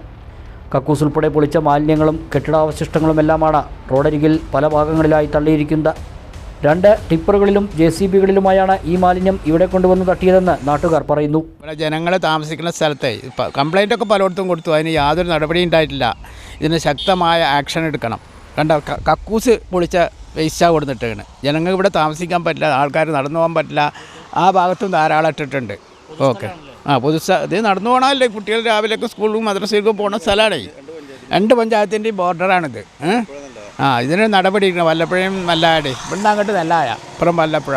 കക്കൂസ് ഉൾപ്പെടെ പൊളിച്ച മാലിന്യങ്ങളും കെട്ടിടാവശിഷ്ടങ്ങളുമെല്ലാമാണ് റോഡരികിൽ പല ഭാഗങ്ങളിലായി തള്ളിയിരിക്കുന്നത്. 2 ടിപ്പറുകളിലും JCBകളിലുമായാണ് ഈ മാലിന്യം ഇവിടെ കൊണ്ടുവന്ന് തട്ടിയതെന്ന് നാട്ടുകാർ പറയുന്നു. ഇവിടെ ജനങ്ങൾ താമസിക്കുന്ന സ്ഥലത്തെ കംപ്ലൈൻറ്റൊക്കെ പലയിടത്തും കൊടുത്തു, അതിന് യാതൊരു നടപടിയും ഉണ്ടായിട്ടില്ല. ഇതിന് ശക്തമായ ആക്ഷൻ എടുക്കണം. കണ്ട കക്കൂസ് പൊളിച്ച വേസ്റ്റാണ് കൊടുത്തിട്ടാണ്. ജനങ്ങൾ ഇവിടെ താമസിക്കാൻ പറ്റില്ല, ആൾക്കാർ നടന്നു പോകാൻ പറ്റില്ല. ആ ഭാഗത്തും ധാരാളം ഇട്ടിട്ടുണ്ട്. ഓക്കെ, ഇത് നടന്നു പോകണമല്ലേ, കുട്ടികൾ രാവിലെയൊക്കെ സ്കൂളിലും മദ്രസയിലേക്കും പോകുന്ന സ്ഥലമാണ്. 2 പഞ്ചായത്തിൻ്റെയും ബോർഡറാണിത്. ഇതിന് നടപടി എടുക്കണം. വല്ലപ്പുഴയും നെല്ലായടെ, ഇവിടുന്ന് അങ്ങോട്ട് നെല്ലായ, അപ്പുറം വല്ലപ്പുഴ.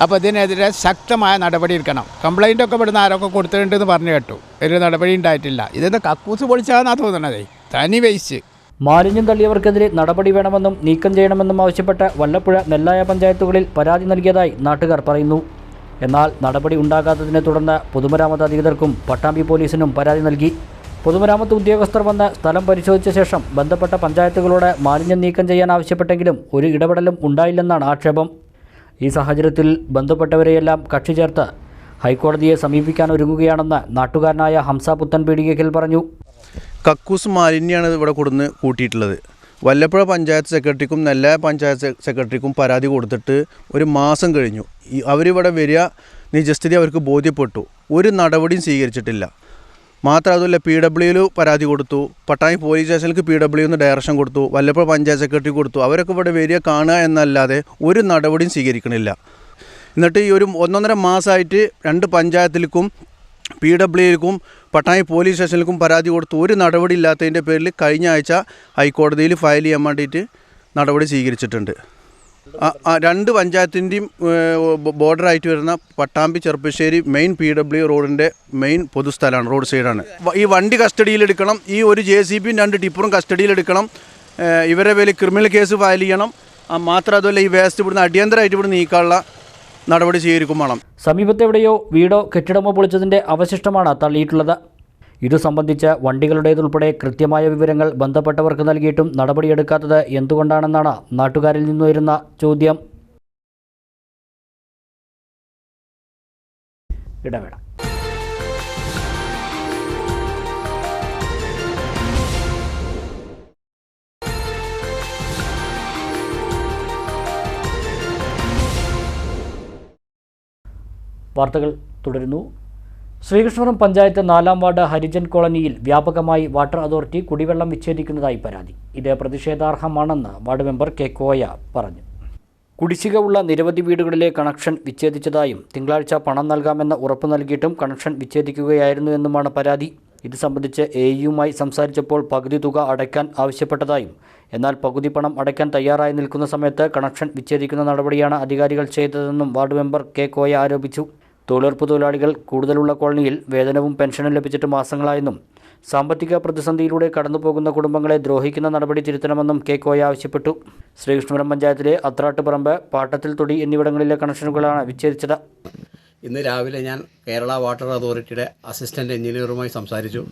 അപ്പോൾ ഇതിനെതിരെ ശക്തമായ നടപടി എടുക്കണം. കംപ്ലൈൻറ്റൊക്കെ ഇവിടുന്ന് ആരൊക്കെ കൊടുത്തിട്ടുണ്ടെന്ന് പറഞ്ഞു കേട്ടു, ഒരു നടപടി ഉണ്ടായിട്ടില്ല. ഇതെന്താ കക്കൂസ് പൊളിച്ചാന്നാണ് തോന്നണതേ, തനി വേസ്റ്റ്. മാലിന്യം തള്ളിയവർക്കെതിരെ നടപടി വേണമെന്നും നീക്കം ചെയ്യണമെന്നും ആവശ്യപ്പെട്ട് വല്ലപ്പുഴ നെല്ലായ പഞ്ചായത്തുകളിൽ പരാതി നൽകിയതായി നാട്ടുകാർ പറയുന്നു. എന്നാൽ നടപടി ഉണ്ടാകാത്തതിനെ തുടർന്ന് പൊതുമരാമത്ത് അധികൃതർക്കും പട്ടാമ്പി പോലീസിനും പരാതി നൽകി. പൊതുമരാമത്ത് ഉദ്യോഗസ്ഥർ വന്ന് സ്ഥലം പരിശോധിച്ച ശേഷം ബന്ധപ്പെട്ട പഞ്ചായത്തുകളോട് മാലിന്യം നീക്കം ചെയ്യാൻ ആവശ്യപ്പെട്ടെങ്കിലും ഒരു ഇടപെടലും ഉണ്ടായില്ലെന്നാണ് ആക്ഷേപം. ഈ സാഹചര്യത്തിൽ ബന്ധപ്പെട്ടവരെയെല്ലാം കക്ഷി ചേർത്ത് ഹൈക്കോടതിയെ സമീപിക്കാൻ ഒരുങ്ങുകയാണെന്ന് നാട്ടുകാരനായ ഹംസ പുത്തൻപീടികയിൽ പറഞ്ഞു. കക്കൂസ് മാലിന്യമാണ് ഇവിടെ കൊടുന്ന് കൂട്ടിയിട്ടുള്ളത്. വല്ലപ്പുഴ പഞ്ചായത്ത് സെക്രട്ടറിക്കും നെല്ലായ പഞ്ചായത്ത് സെക്രട്ടറിക്കും പരാതി കൊടുത്തിട്ട് 1 മാസം കഴിഞ്ഞു. അവരിവിടെ വരിക, നിജസ്ഥിതി അവർക്ക് ബോധ്യപ്പെട്ടു, ഒരു നടപടിയും സ്വീകരിച്ചിട്ടില്ല. മാത്രമല്ല PWയിൽ പരാതി കൊടുത്തു, പട്ടാമ്പി പോലീസ് സ്റ്റേഷനിലേക്ക് PW ഡയറക്ഷൻ കൊടുത്തു, വല്ലപ്പുഴ പഞ്ചായത്ത് സെക്രട്ടറി കൊടുത്തു. അവരൊക്കെ ഇവിടെ വരിക, കാണുക എന്നല്ലാതെ ഒരു നടപടിയും സ്വീകരിക്കണില്ല. എന്നിട്ട് ഈ 1.5 മാസമായിട്ട് 2 പഞ്ചായത്തിലേക്കും PWയിലേക്കും പട്ടാമ്പി പോലീസ് സ്റ്റേഷനിലേക്കും പരാതി കൊടുത്തു. ഒരു നടപടി ഇല്ലാത്തതിൻ്റെ പേരിൽ കഴിഞ്ഞ ആഴ്ച ഹൈക്കോടതിയിൽ ഫയൽ ചെയ്യാൻ വേണ്ടിയിട്ട് നടപടി സ്വീകരിച്ചിട്ടുണ്ട്. 2 പഞ്ചായത്തിൻ്റെയും ബോർഡറായിട്ട് വരുന്ന പട്ടാമ്പി ചെർപ്പശ്ശേരി മെയിൻ PW റോഡിൻ്റെ മെയിൻ പൊതുസ്ഥലമാണ്, റോഡ് സൈഡാണ്. ഈ വണ്ടി കസ്റ്റഡിയിലെടുക്കണം, ഈ ഒരു JCBയും 2 ടിപ്പറും കസ്റ്റഡിയിലെടുക്കണം, ഇവരെ പേരിൽ ക്രിമിനൽ കേസ് ഫയൽ ചെയ്യണം. മാത്രമല്ല ഈ വേസ്റ്റ് ഇവിടുന്ന് അടിയന്തരമായിട്ട് ഇവിടെ നീക്കാനുള്ള നടപടി സ്വീകരിക്കും വേണം. സമീപത്തെവിടെയോ വീടോ കെട്ടിടമോ പൊളിച്ചതിൻ്റെ അവശിഷ്ടമാണ് തള്ളിയിട്ടുള്ളത്. ഇതു സംബന്ധിച്ച് വണ്ടികളുടേതുൾപ്പെടെ കൃത്യമായ വിവരങ്ങൾ ബന്ധപ്പെട്ടവർക്ക് നൽകിയിട്ടും നടപടിയെടുക്കാത്തത് എന്തുകൊണ്ടാണെന്നാണ് നാട്ടുകാരിൽ നിന്നുയരുന്ന ചോദ്യം. ഇടവേള. വാർത്തകൾ തുടരുന്നു. ശ്രീകൃഷ്ണപുരം പഞ്ചായത്ത് 4-ാം വാർഡ് ഹരിജൻ കോളനിയിൽ വ്യാപകമായി വാട്ടർ അതോറിറ്റി കുടിവെള്ളം വിച്ഛേദിക്കുന്നതായി പരാതി. ഇത് പ്രതിഷേധാർഹമാണെന്ന് വാർഡ് മെമ്പർ K കോയ പറഞ്ഞു. കുടിശ്ശിക ഉള്ള നിരവധി വീടുകളിലെ കണക്ഷൻ വിച്ഛേദിച്ചതായും തിങ്കളാഴ്ച പണം നൽകാമെന്ന് ഉറപ്പ് നൽകിയിട്ടും കണക്ഷൻ വിച്ഛേദിക്കുകയായിരുന്നു എന്നുമാണ് പരാതി. ഇത് സംബന്ധിച്ച് AEയുമായി സംസാരിച്ചപ്പോൾ പകുതി തുക അടയ്ക്കാൻ ആവശ്യപ്പെട്ടതായും എന്നാൽ പകുതി പണം അടയ്ക്കാൻ തയ്യാറായി നിൽക്കുന്ന സമയത്ത് കണക്ഷൻ വിച്ഛേദിക്കുന്ന നടപടിയാണ് അധികാരികൾ ചെയ്തതെന്നും വാർഡ് മെമ്പർ K കോയ ആരോപിച്ചു. തൊഴിലുറപ്പ് തൊഴിലാളികൾ കൂടുതലുള്ള കോളനിയിൽ വേതനവും പെൻഷനും ലഭിച്ചിട്ട് മാസങ്ങളായെന്നും സാമ്പത്തിക പ്രതിസന്ധിയിലൂടെ കടന്നുപോകുന്ന കുടുംബങ്ങളെ ദ്രോഹിക്കുന്ന നടപടി തിരുത്തണമെന്നും കെ കോയ ആവശ്യപ്പെട്ടു. ശ്രീകൃഷ്ണപുരം പഞ്ചായത്തിലെ അത്രാട്ടുപറമ്പ്, പാട്ടത്തിൽ തൊടി എന്നിവിടങ്ങളിലെ കണക്ഷനുകളാണ് വിച്ഛേദിച്ചത്. ഇന്ന് രാവിലെ ഞാൻ കേരള വാട്ടർ അതോറിറ്റിയുടെ അസിസ്റ്റൻറ്റ് എഞ്ചിനീയറുമായി സംസാരിച്ചു.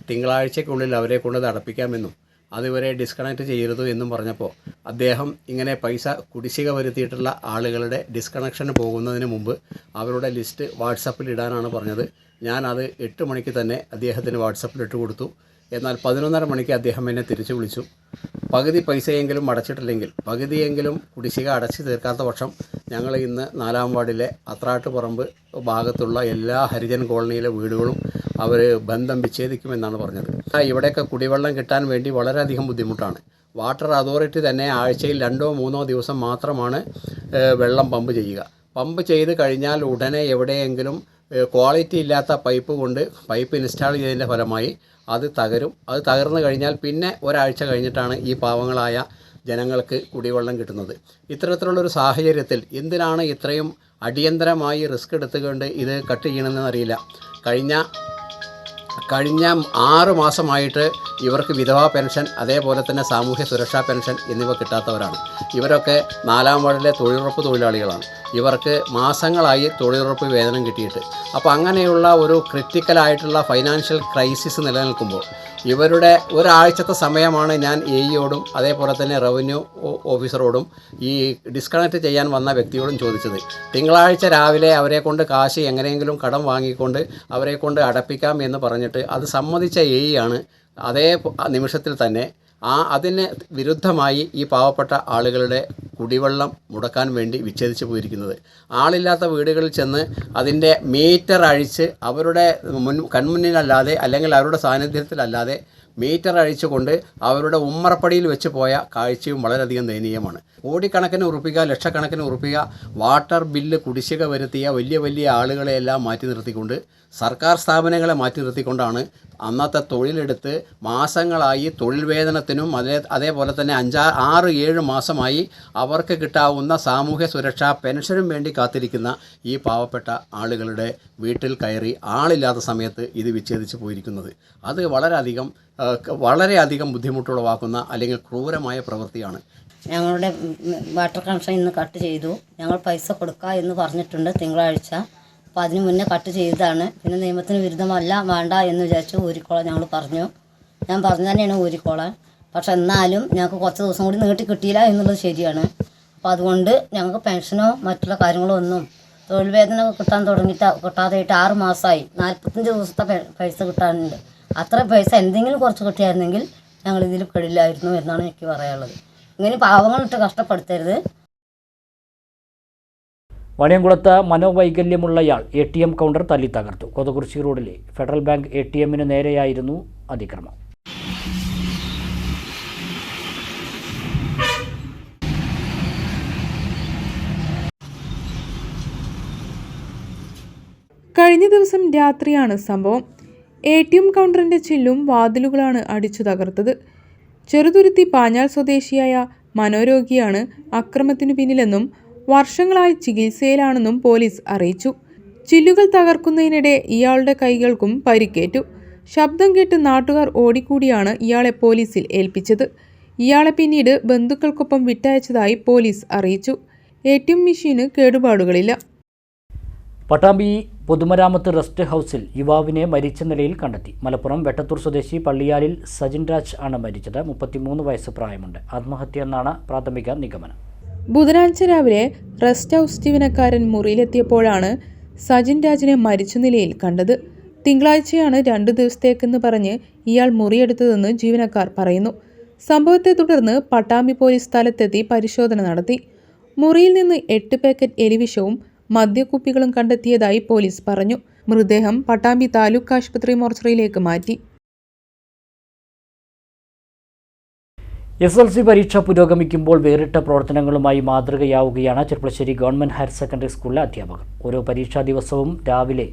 തിങ്കളാഴ്ചയ്ക്കുള്ളിൽ അവരെ കൊണ്ട് അടപ്പിക്കാമെന്നും അതുവരെ ഡിസ്കണക്ട് ചെയ്യരുത് എന്നും പറഞ്ഞപ്പോൾ അദ്ദേഹം ഇങ്ങനെ പൈസ കുടിശ്ശിക വരുത്തിയിട്ടുള്ള ആളുകളുടെ ഡിസ്കണക്ഷന് പോകുന്നതിന് മുമ്പ് അവരുടെ ലിസ്റ്റ് വാട്സപ്പിൽ ഇടാനാണ് പറഞ്ഞത്. ഞാൻ അത് 8 മണിക്ക് തന്നെ അദ്ദേഹത്തിന് വാട്സപ്പിൽ ഇട്ട് കൊടുത്തു. എന്നാൽ 11:30 മണിക്ക് അദ്ദേഹം എന്നെ തിരിച്ചു വിളിച്ചു. പകുതി പൈസയെങ്കിലും അടച്ചിട്ടില്ലെങ്കിൽ, പകുതിയെങ്കിലും കുടിശ്ശിക അടച്ചു തീർക്കാത്ത പക്ഷം ഞങ്ങൾ ഇന്ന് 4-ാം വാർഡിലെ അത്രാട്ടുപറമ്പ് ഭാഗത്തുള്ള എല്ലാ ഹരിജൻ കോളനിയിലെ വീടുകളും അവർ ബന്ധം വിച്ഛേദിക്കുമെന്നാണ് പറഞ്ഞത്. ഇവിടെയൊക്കെ കുടിവെള്ളം കിട്ടാൻ വേണ്ടി വളരെയധികം ബുദ്ധിമുട്ടാണ്. വാട്ടർ അതോറിറ്റി തന്നെ ആഴ്ചയിൽ 2-3 ദിവസം മാത്രമാണ് വെള്ളം പമ്പ് ചെയ്യുക. പമ്പ് ചെയ്ത് കഴിഞ്ഞാൽ ഉടനെ എവിടെയെങ്കിലും ക്വാളിറ്റി ഇല്ലാത്ത പൈപ്പ് ഇൻസ്റ്റാൾ ചെയ്തതിൻ്റെ ഫലമായി അത് തകരും. അത് തകർന്നു കഴിഞ്ഞാൽ പിന്നെ ഒരാഴ്ച കഴിഞ്ഞിട്ടാണ് ഈ പാവങ്ങളായ ജനങ്ങൾക്ക് കുടിവെള്ളം കിട്ടുന്നത്. ഇത്തരത്തിലുള്ളൊരു സാഹചര്യത്തിൽ എന്തിനാണ് ഇത്രയും അടിയന്തരമായി റിസ്ക് എടുത്തുകൊണ്ട് ഇത് കട്ട് ചെയ്യണമെന്ന് അറിയില്ല. കഴിഞ്ഞ 6 മാസമായിട്ട് ഇവർക്ക് വിധവാ പെൻഷൻ, അതേപോലെ തന്നെ സാമൂഹ്യ സുരക്ഷാ പെൻഷൻ എന്നിവ കിട്ടാത്തവരാണ്. ഇവരൊക്കെ 4-ാം വാർഡിലെ തൊഴിലുറപ്പ് തൊഴിലാളികളാണ്. ഇവർക്ക് മാസങ്ങളായി തൊഴിലുറപ്പ് വേതനം കിട്ടിയിട്ട്. അപ്പോൾ അങ്ങനെയുള്ള ഒരു ക്രിട്ടിക്കലായിട്ടുള്ള ഫൈനാൻഷ്യൽ ക്രൈസിസ് നിലനിൽക്കുമ്പോൾ ഇവരുടെ ഒരാഴ്ചത്തെ സമയമാണ് ഞാൻ എഇയോടും അതേപോലെ തന്നെ റവന്യൂ ഓഫീസറോടും ഈ ഡിസ്കണക്ട് ചെയ്യാൻ വന്ന വ്യക്തിയോടും ചോദിച്ചത്. തിങ്കളാഴ്ച രാവിലെ അവരെ കൊണ്ട് കാശ് എങ്ങനെയെങ്കിലും കടം വാങ്ങിക്കൊണ്ട് അവരെ കൊണ്ട് അടപ്പിക്കാം എന്ന് പറഞ്ഞിട്ട് അത് സമ്മതിച്ച എഇയാണ് അതേ നിമിഷത്തിൽ തന്നെ അതിന് വിരുദ്ധമായി ഈ പാവപ്പെട്ട ആളുകളുടെ കുടിവെള്ളം മുടക്കാൻ വേണ്ടി വിച്ഛേദിച്ചു പോയിരിക്കുന്നത്. ആളില്ലാത്ത വീടുകളിൽ ചെന്ന് അതിൻ്റെ മീറ്റർ അഴിച്ച് അവരുടെ കൺമുന്നിലല്ലാതെ അല്ലെങ്കിൽ അവരുടെ സാന്നിധ്യത്തിലല്ലാതെ മീറ്റർ അഴിച്ചുകൊണ്ട് അവരുടെ ഉമ്മറപ്പടിയിൽ വെച്ച് പോയ കാഴ്ചയും വളരെയധികം ദയനീയമാണ്. കോടിക്കണക്കിന് ഉറുപ്പിക, ലക്ഷക്കണക്കിന് ഉറുപ്പിക വാട്ടർ ബില്ല് കുടിശ്ശിക വരുത്തിയ വലിയ ആളുകളെയെല്ലാം മാറ്റി നിർത്തിക്കൊണ്ട്, സർക്കാർ സ്ഥാപനങ്ങളെ മാറ്റി നിർത്തിക്കൊണ്ടാണ് അന്നത്തെ തൊഴിലെടുത്ത് മാസങ്ങളായി തൊഴിൽ വേതനത്തിനും അതേപോലെ തന്നെ 5-6-7 മാസമായി അവർക്ക് കിട്ടാവുന്ന സാമൂഹ്യ സുരക്ഷാ പെൻഷനും വേണ്ടി കാത്തിരിക്കുന്ന ഈ പാവപ്പെട്ട ആളുകളുടെ വീട്ടിൽ കയറി ആളില്ലാത്ത സമയത്ത് ഇത് വിച്ഛേദിച്ച് പോയിരിക്കുന്നത്. അത് വളരെയധികം ബുദ്ധിമുട്ടുളവാക്കുന്ന അല്ലെങ്കിൽ ക്രൂരമായ പ്രവൃത്തിയാണ്. ഞങ്ങളുടെ വാട്ടർ കണക്ഷൻ ഇന്ന് കട്ട് ചെയ്തു. ഞങ്ങൾ പൈസ കൊടുക്കുക എന്ന് പറഞ്ഞിട്ടുണ്ട് തിങ്കളാഴ്ച. അപ്പോൾ അതിന് മുന്നേ കട്ട് ചെയ്തതാണ്. പിന്നെ നിയമത്തിന് വിരുദ്ധമല്ല, വേണ്ട എന്ന് വിചാരിച്ചു ഊരിക്കോളാൻ ഞങ്ങൾ പറഞ്ഞു. ഞാൻ പറഞ്ഞു തന്നെയാണ് ഊരിക്കോളാൻ. പക്ഷെ എന്നാലും ഞങ്ങൾക്ക് കുറച്ച് ദിവസം കൂടി നീട്ടി കിട്ടിയില്ല എന്നുള്ളത് ശരിയാണ്. അപ്പോൾ അതുകൊണ്ട് ഞങ്ങൾക്ക് പെൻഷനോ മറ്റുള്ള കാര്യങ്ങളോ ഒന്നും, തൊഴിൽ വേതന കിട്ടാതെയായിട്ട് 6 മാസമായി. 45 ദിവസത്തെ പൈസ കിട്ടാനുണ്ട്. അത്ര പൈസ എന്തെങ്കിലും കുറച്ച് കിട്ടിയായിരുന്നെങ്കിൽ ഞങ്ങളിതിൽ പെടില്ലായിരുന്നു എന്നാണ് എനിക്ക് പറയാനുള്ളത്. ഇങ്ങനെ പാവങ്ങളിട്ട് കഷ്ടപ്പെടുത്തരുത്. വാണിയംകുളത്ത് മനോവൈകല്യമുള്ളയാൾ ATM കൗണ്ടർ തല്ലി തകർത്തു. കൊതകുറിശി റോഡിലെ ഫെഡറൽ ബാങ്ക് ATMന് നേരെയായിരുന്നു അതിക്രമം. കഴിഞ്ഞ ദിവസം രാത്രിയാണ് സംഭവം. ATM കൗണ്ടറിൻ്റെ ചില്ലും വാതിലുകളാണ് അടിച്ചു തകർത്തത്. ചെറുതുരുത്തി പാഞ്ഞാൽ സ്വദേശിയായ മനോരോഗിയാണ് അക്രമത്തിനു പിന്നിലെന്നും വർഷങ്ങളായി ചികിത്സയിലാണെന്നും പോലീസ് അറിയിച്ചു. ചില്ലുകൾ തകർക്കുന്നതിനിടെ ഇയാളുടെ കൈകൾക്കും പരിക്കേറ്റു. ശബ്ദം കേട്ട് നാട്ടുകാർ ഓടിക്കൂടിയാണ് ഇയാളെ പോലീസിൽ ഏൽപ്പിച്ചത്. ഇയാളെ പിന്നീട് ബന്ധുക്കൾക്കൊപ്പം വിട്ടയച്ചതായി പോലീസ് അറിയിച്ചു. ATM മെഷീന് കേടുപാടുകളില്ല. പട്ടാമ്പി പൊതുമരാമത്ത് റെസ്റ്റ് ഹൗസിൽ യുവാവിനെ മരിച്ച നിലയിൽ കണ്ടെത്തി. മലപ്പുറം വെട്ടത്തൂർ സ്വദേശി പള്ളിയാലിൽ സജിൻ രാജ് ആണ് മരിച്ചത്. 33 വയസ്സ് പ്രായമുണ്ട്. ആത്മഹത്യ എന്നാണ് പ്രാഥമിക നിഗമനം. ബുധനാഴ്ച രാവിലെ റെസ്റ്റ് ഹൗസ് ജീവനക്കാരൻ മുറിയിലെത്തിയപ്പോഴാണ് സജിൻ രാജിനെ മരിച്ച നിലയിൽ കണ്ടത്. തിങ്കളാഴ്ചയാണ് 2 ദിവസത്തേക്കെന്ന് പറഞ്ഞ് ഇയാൾ മുറിയെടുത്തതെന്ന് ജീവനക്കാർ പറയുന്നു. സംഭവത്തെ തുടർന്ന് പട്ടാമ്പി പോലീസ് സ്ഥലത്തെത്തി പരിശോധന നടത്തി. മുറിയിൽ നിന്ന് 8 പാക്കറ്റ് എലിവിഷവും മദ്യക്കുപ്പികളും കണ്ടെത്തിയതായി പോലീസ് പറഞ്ഞു. മൃതദേഹം പട്ടാമ്പി താലൂക്ക് ആശുപത്രി മോർച്ചറിയിലേക്ക് മാറ്റി. SLC പരീക്ഷ പുരോഗമിക്കുമ്പോൾ വേറിട്ട പ്രവർത്തനങ്ങളുമായി മാതൃകയാവുകയാണ് ചെർപ്പളശ്ശേരി ഗവൺമെൻറ് ഹയർ സെക്കൻഡറി സ്കൂളിലെ അധ്യാപകർ. ഓരോ പരീക്ഷാ ദിവസവും രാവിലെ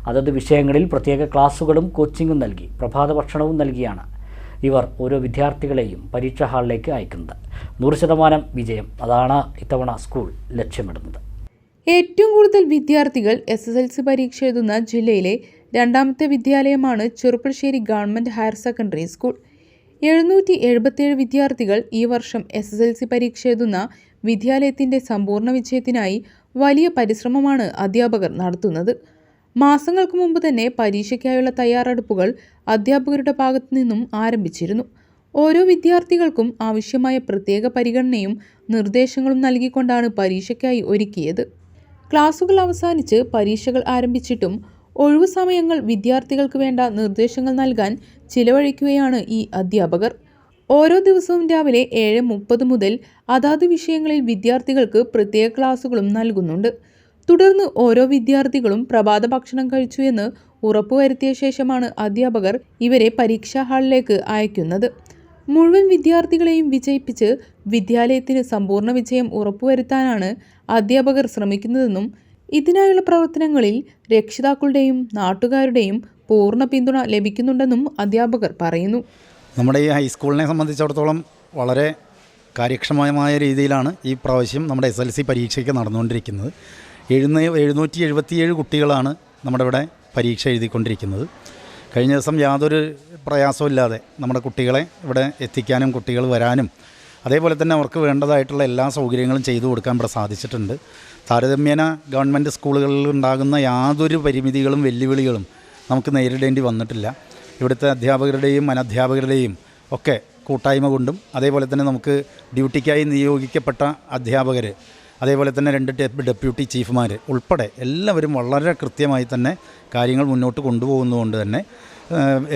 അതത് വിഷയങ്ങളിൽ പ്രത്യേക ക്ലാസുകളും കോച്ചിങ്ങും നൽകി പ്രഭാത ഭക്ഷണവും നൽകിയാണ് ഇവർ ഓരോ വിദ്യാർത്ഥികളെയും പരീക്ഷാ ഹാളിലേക്ക് അയക്കുന്നത്. 100% വിജയം, അതാണ് ഇത്തവണ സ്കൂൾ ലക്ഷ്യമിടുന്നത്. ഏറ്റവും കൂടുതൽ വിദ്യാർത്ഥികൾ SSLC പരീക്ഷ എഴുതുന്ന ജില്ലയിലെ രണ്ടാമത്തെ വിദ്യാലയമാണ് Cheruppassery government higher secondary school. 777 വിദ്യാർത്ഥികൾ ഈ വർഷം SSLC പരീക്ഷ എഴുതുന്ന വിദ്യാലയത്തിൻ്റെ സമ്പൂർണ്ണ വിജയത്തിനായി വലിയ പരിശ്രമമാണ് അധ്യാപകർ നടത്തുന്നത്. മാസങ്ങൾക്ക് മുമ്പ് തന്നെ പരീക്ഷയ്ക്കായുള്ള തയ്യാറെടുപ്പുകൾ അധ്യാപകരുടെ ഭാഗത്തു നിന്നും ആരംഭിച്ചിരുന്നു. ഓരോ വിദ്യാർത്ഥികൾക്കും ആവശ്യമായ പ്രത്യേക പരിഗണനയും നിർദ്ദേശങ്ങളും നൽകിക്കൊണ്ടാണ് പരീക്ഷയ്ക്കായി ഒരുക്കിയത്. ക്ലാസുകൾ അവസാനിച്ച് പരീക്ഷകൾ ആരംഭിച്ചിട്ടും ഒഴിവു സമയങ്ങൾ വിദ്യാർത്ഥികൾക്ക് വേണ്ട നിർദ്ദേശങ്ങൾ നൽകാൻ ചിലവഴിക്കുകയാണ് ഈ അധ്യാപകർ. ഓരോ ദിവസവും രാവിലെ 7:30 മുതൽ അതാത് വിഷയങ്ങളിൽ വിദ്യാർത്ഥികൾക്ക് പ്രത്യേക ക്ലാസുകളും നൽകുന്നുണ്ട്. തുടർന്ന് ഓരോ വിദ്യാർത്ഥികളും പ്രഭാത ഭക്ഷണം കഴിച്ചു എന്ന് ഉറപ്പുവരുത്തിയ ശേഷമാണ് അധ്യാപകർ ഇവരെ പരീക്ഷാ ഹാളിലേക്ക് അയക്കുന്നത്. മുഴുവൻ വിദ്യാർത്ഥികളെയും വിജയിപ്പിച്ച് വിദ്യാലയത്തിന് സമ്പൂർണ്ണ വിജയം ഉറപ്പുവരുത്താനാണ് അധ്യാപകർ ശ്രമിക്കുന്നതെന്നും ഇതിനായുള്ള പ്രവർത്തനങ്ങളിൽ രക്ഷിതാക്കളുടെയും നാട്ടുകാരുടെയും പൂർണ്ണ പിന്തുണ ലഭിക്കുന്നുണ്ടെന്നും അധ്യാപകർ പറയുന്നു. നമ്മുടെ ഈ ഹൈസ്കൂളിനെ സംബന്ധിച്ചിടത്തോളം വളരെ കാര്യക്ഷമമായ രീതിയിലാണ് ഈ പ്രാവശ്യം നമ്മുടെ SSLC പരീക്ഷയ്ക്ക് നടന്നുകൊണ്ടിരിക്കുന്നത്. 777 കുട്ടികളാണ് നമ്മുടെ ഇവിടെ പരീക്ഷ എഴുതിക്കൊണ്ടിരിക്കുന്നത്. കഴിഞ്ഞ ദിവസം യാതൊരു പ്രയാസമില്ലാതെ നമ്മുടെ കുട്ടികളെ ഇവിടെ എത്തിക്കാനും കുട്ടികൾ വരാനും അതേപോലെ തന്നെ അവർക്ക് വേണ്ടതായിട്ടുള്ള എല്ലാ സൗകര്യങ്ങളും ചെയ്തു കൊടുക്കാൻ ഇവിടെ സാധിച്ചിട്ടുണ്ട്. താരതമ്യേന ഗവൺമെൻറ് സ്കൂളുകളിൽ ഉണ്ടാകുന്ന യാതൊരു പരിമിതികളും വെല്ലുവിളികളും നമുക്ക് നേരിടേണ്ടി വന്നിട്ടില്ല. ഇവിടുത്തെ അധ്യാപകരുടെയും അനധ്യാപകരുടെയും ഒക്കെ കൂട്ടായ്മ കൊണ്ടും അതേപോലെ തന്നെ നമുക്ക് ഡ്യൂട്ടിക്കായി നിയോഗിക്കപ്പെട്ട അധ്യാപകർ അതേപോലെ തന്നെ 2 ഡെപ്യൂട്ടി ചീഫുമാർ ഉൾപ്പെടെ എല്ലാവരും വളരെ കൃത്യമായി തന്നെ കാര്യങ്ങൾ മുന്നോട്ട് കൊണ്ടുപോകുന്നതുകൊണ്ട് തന്നെ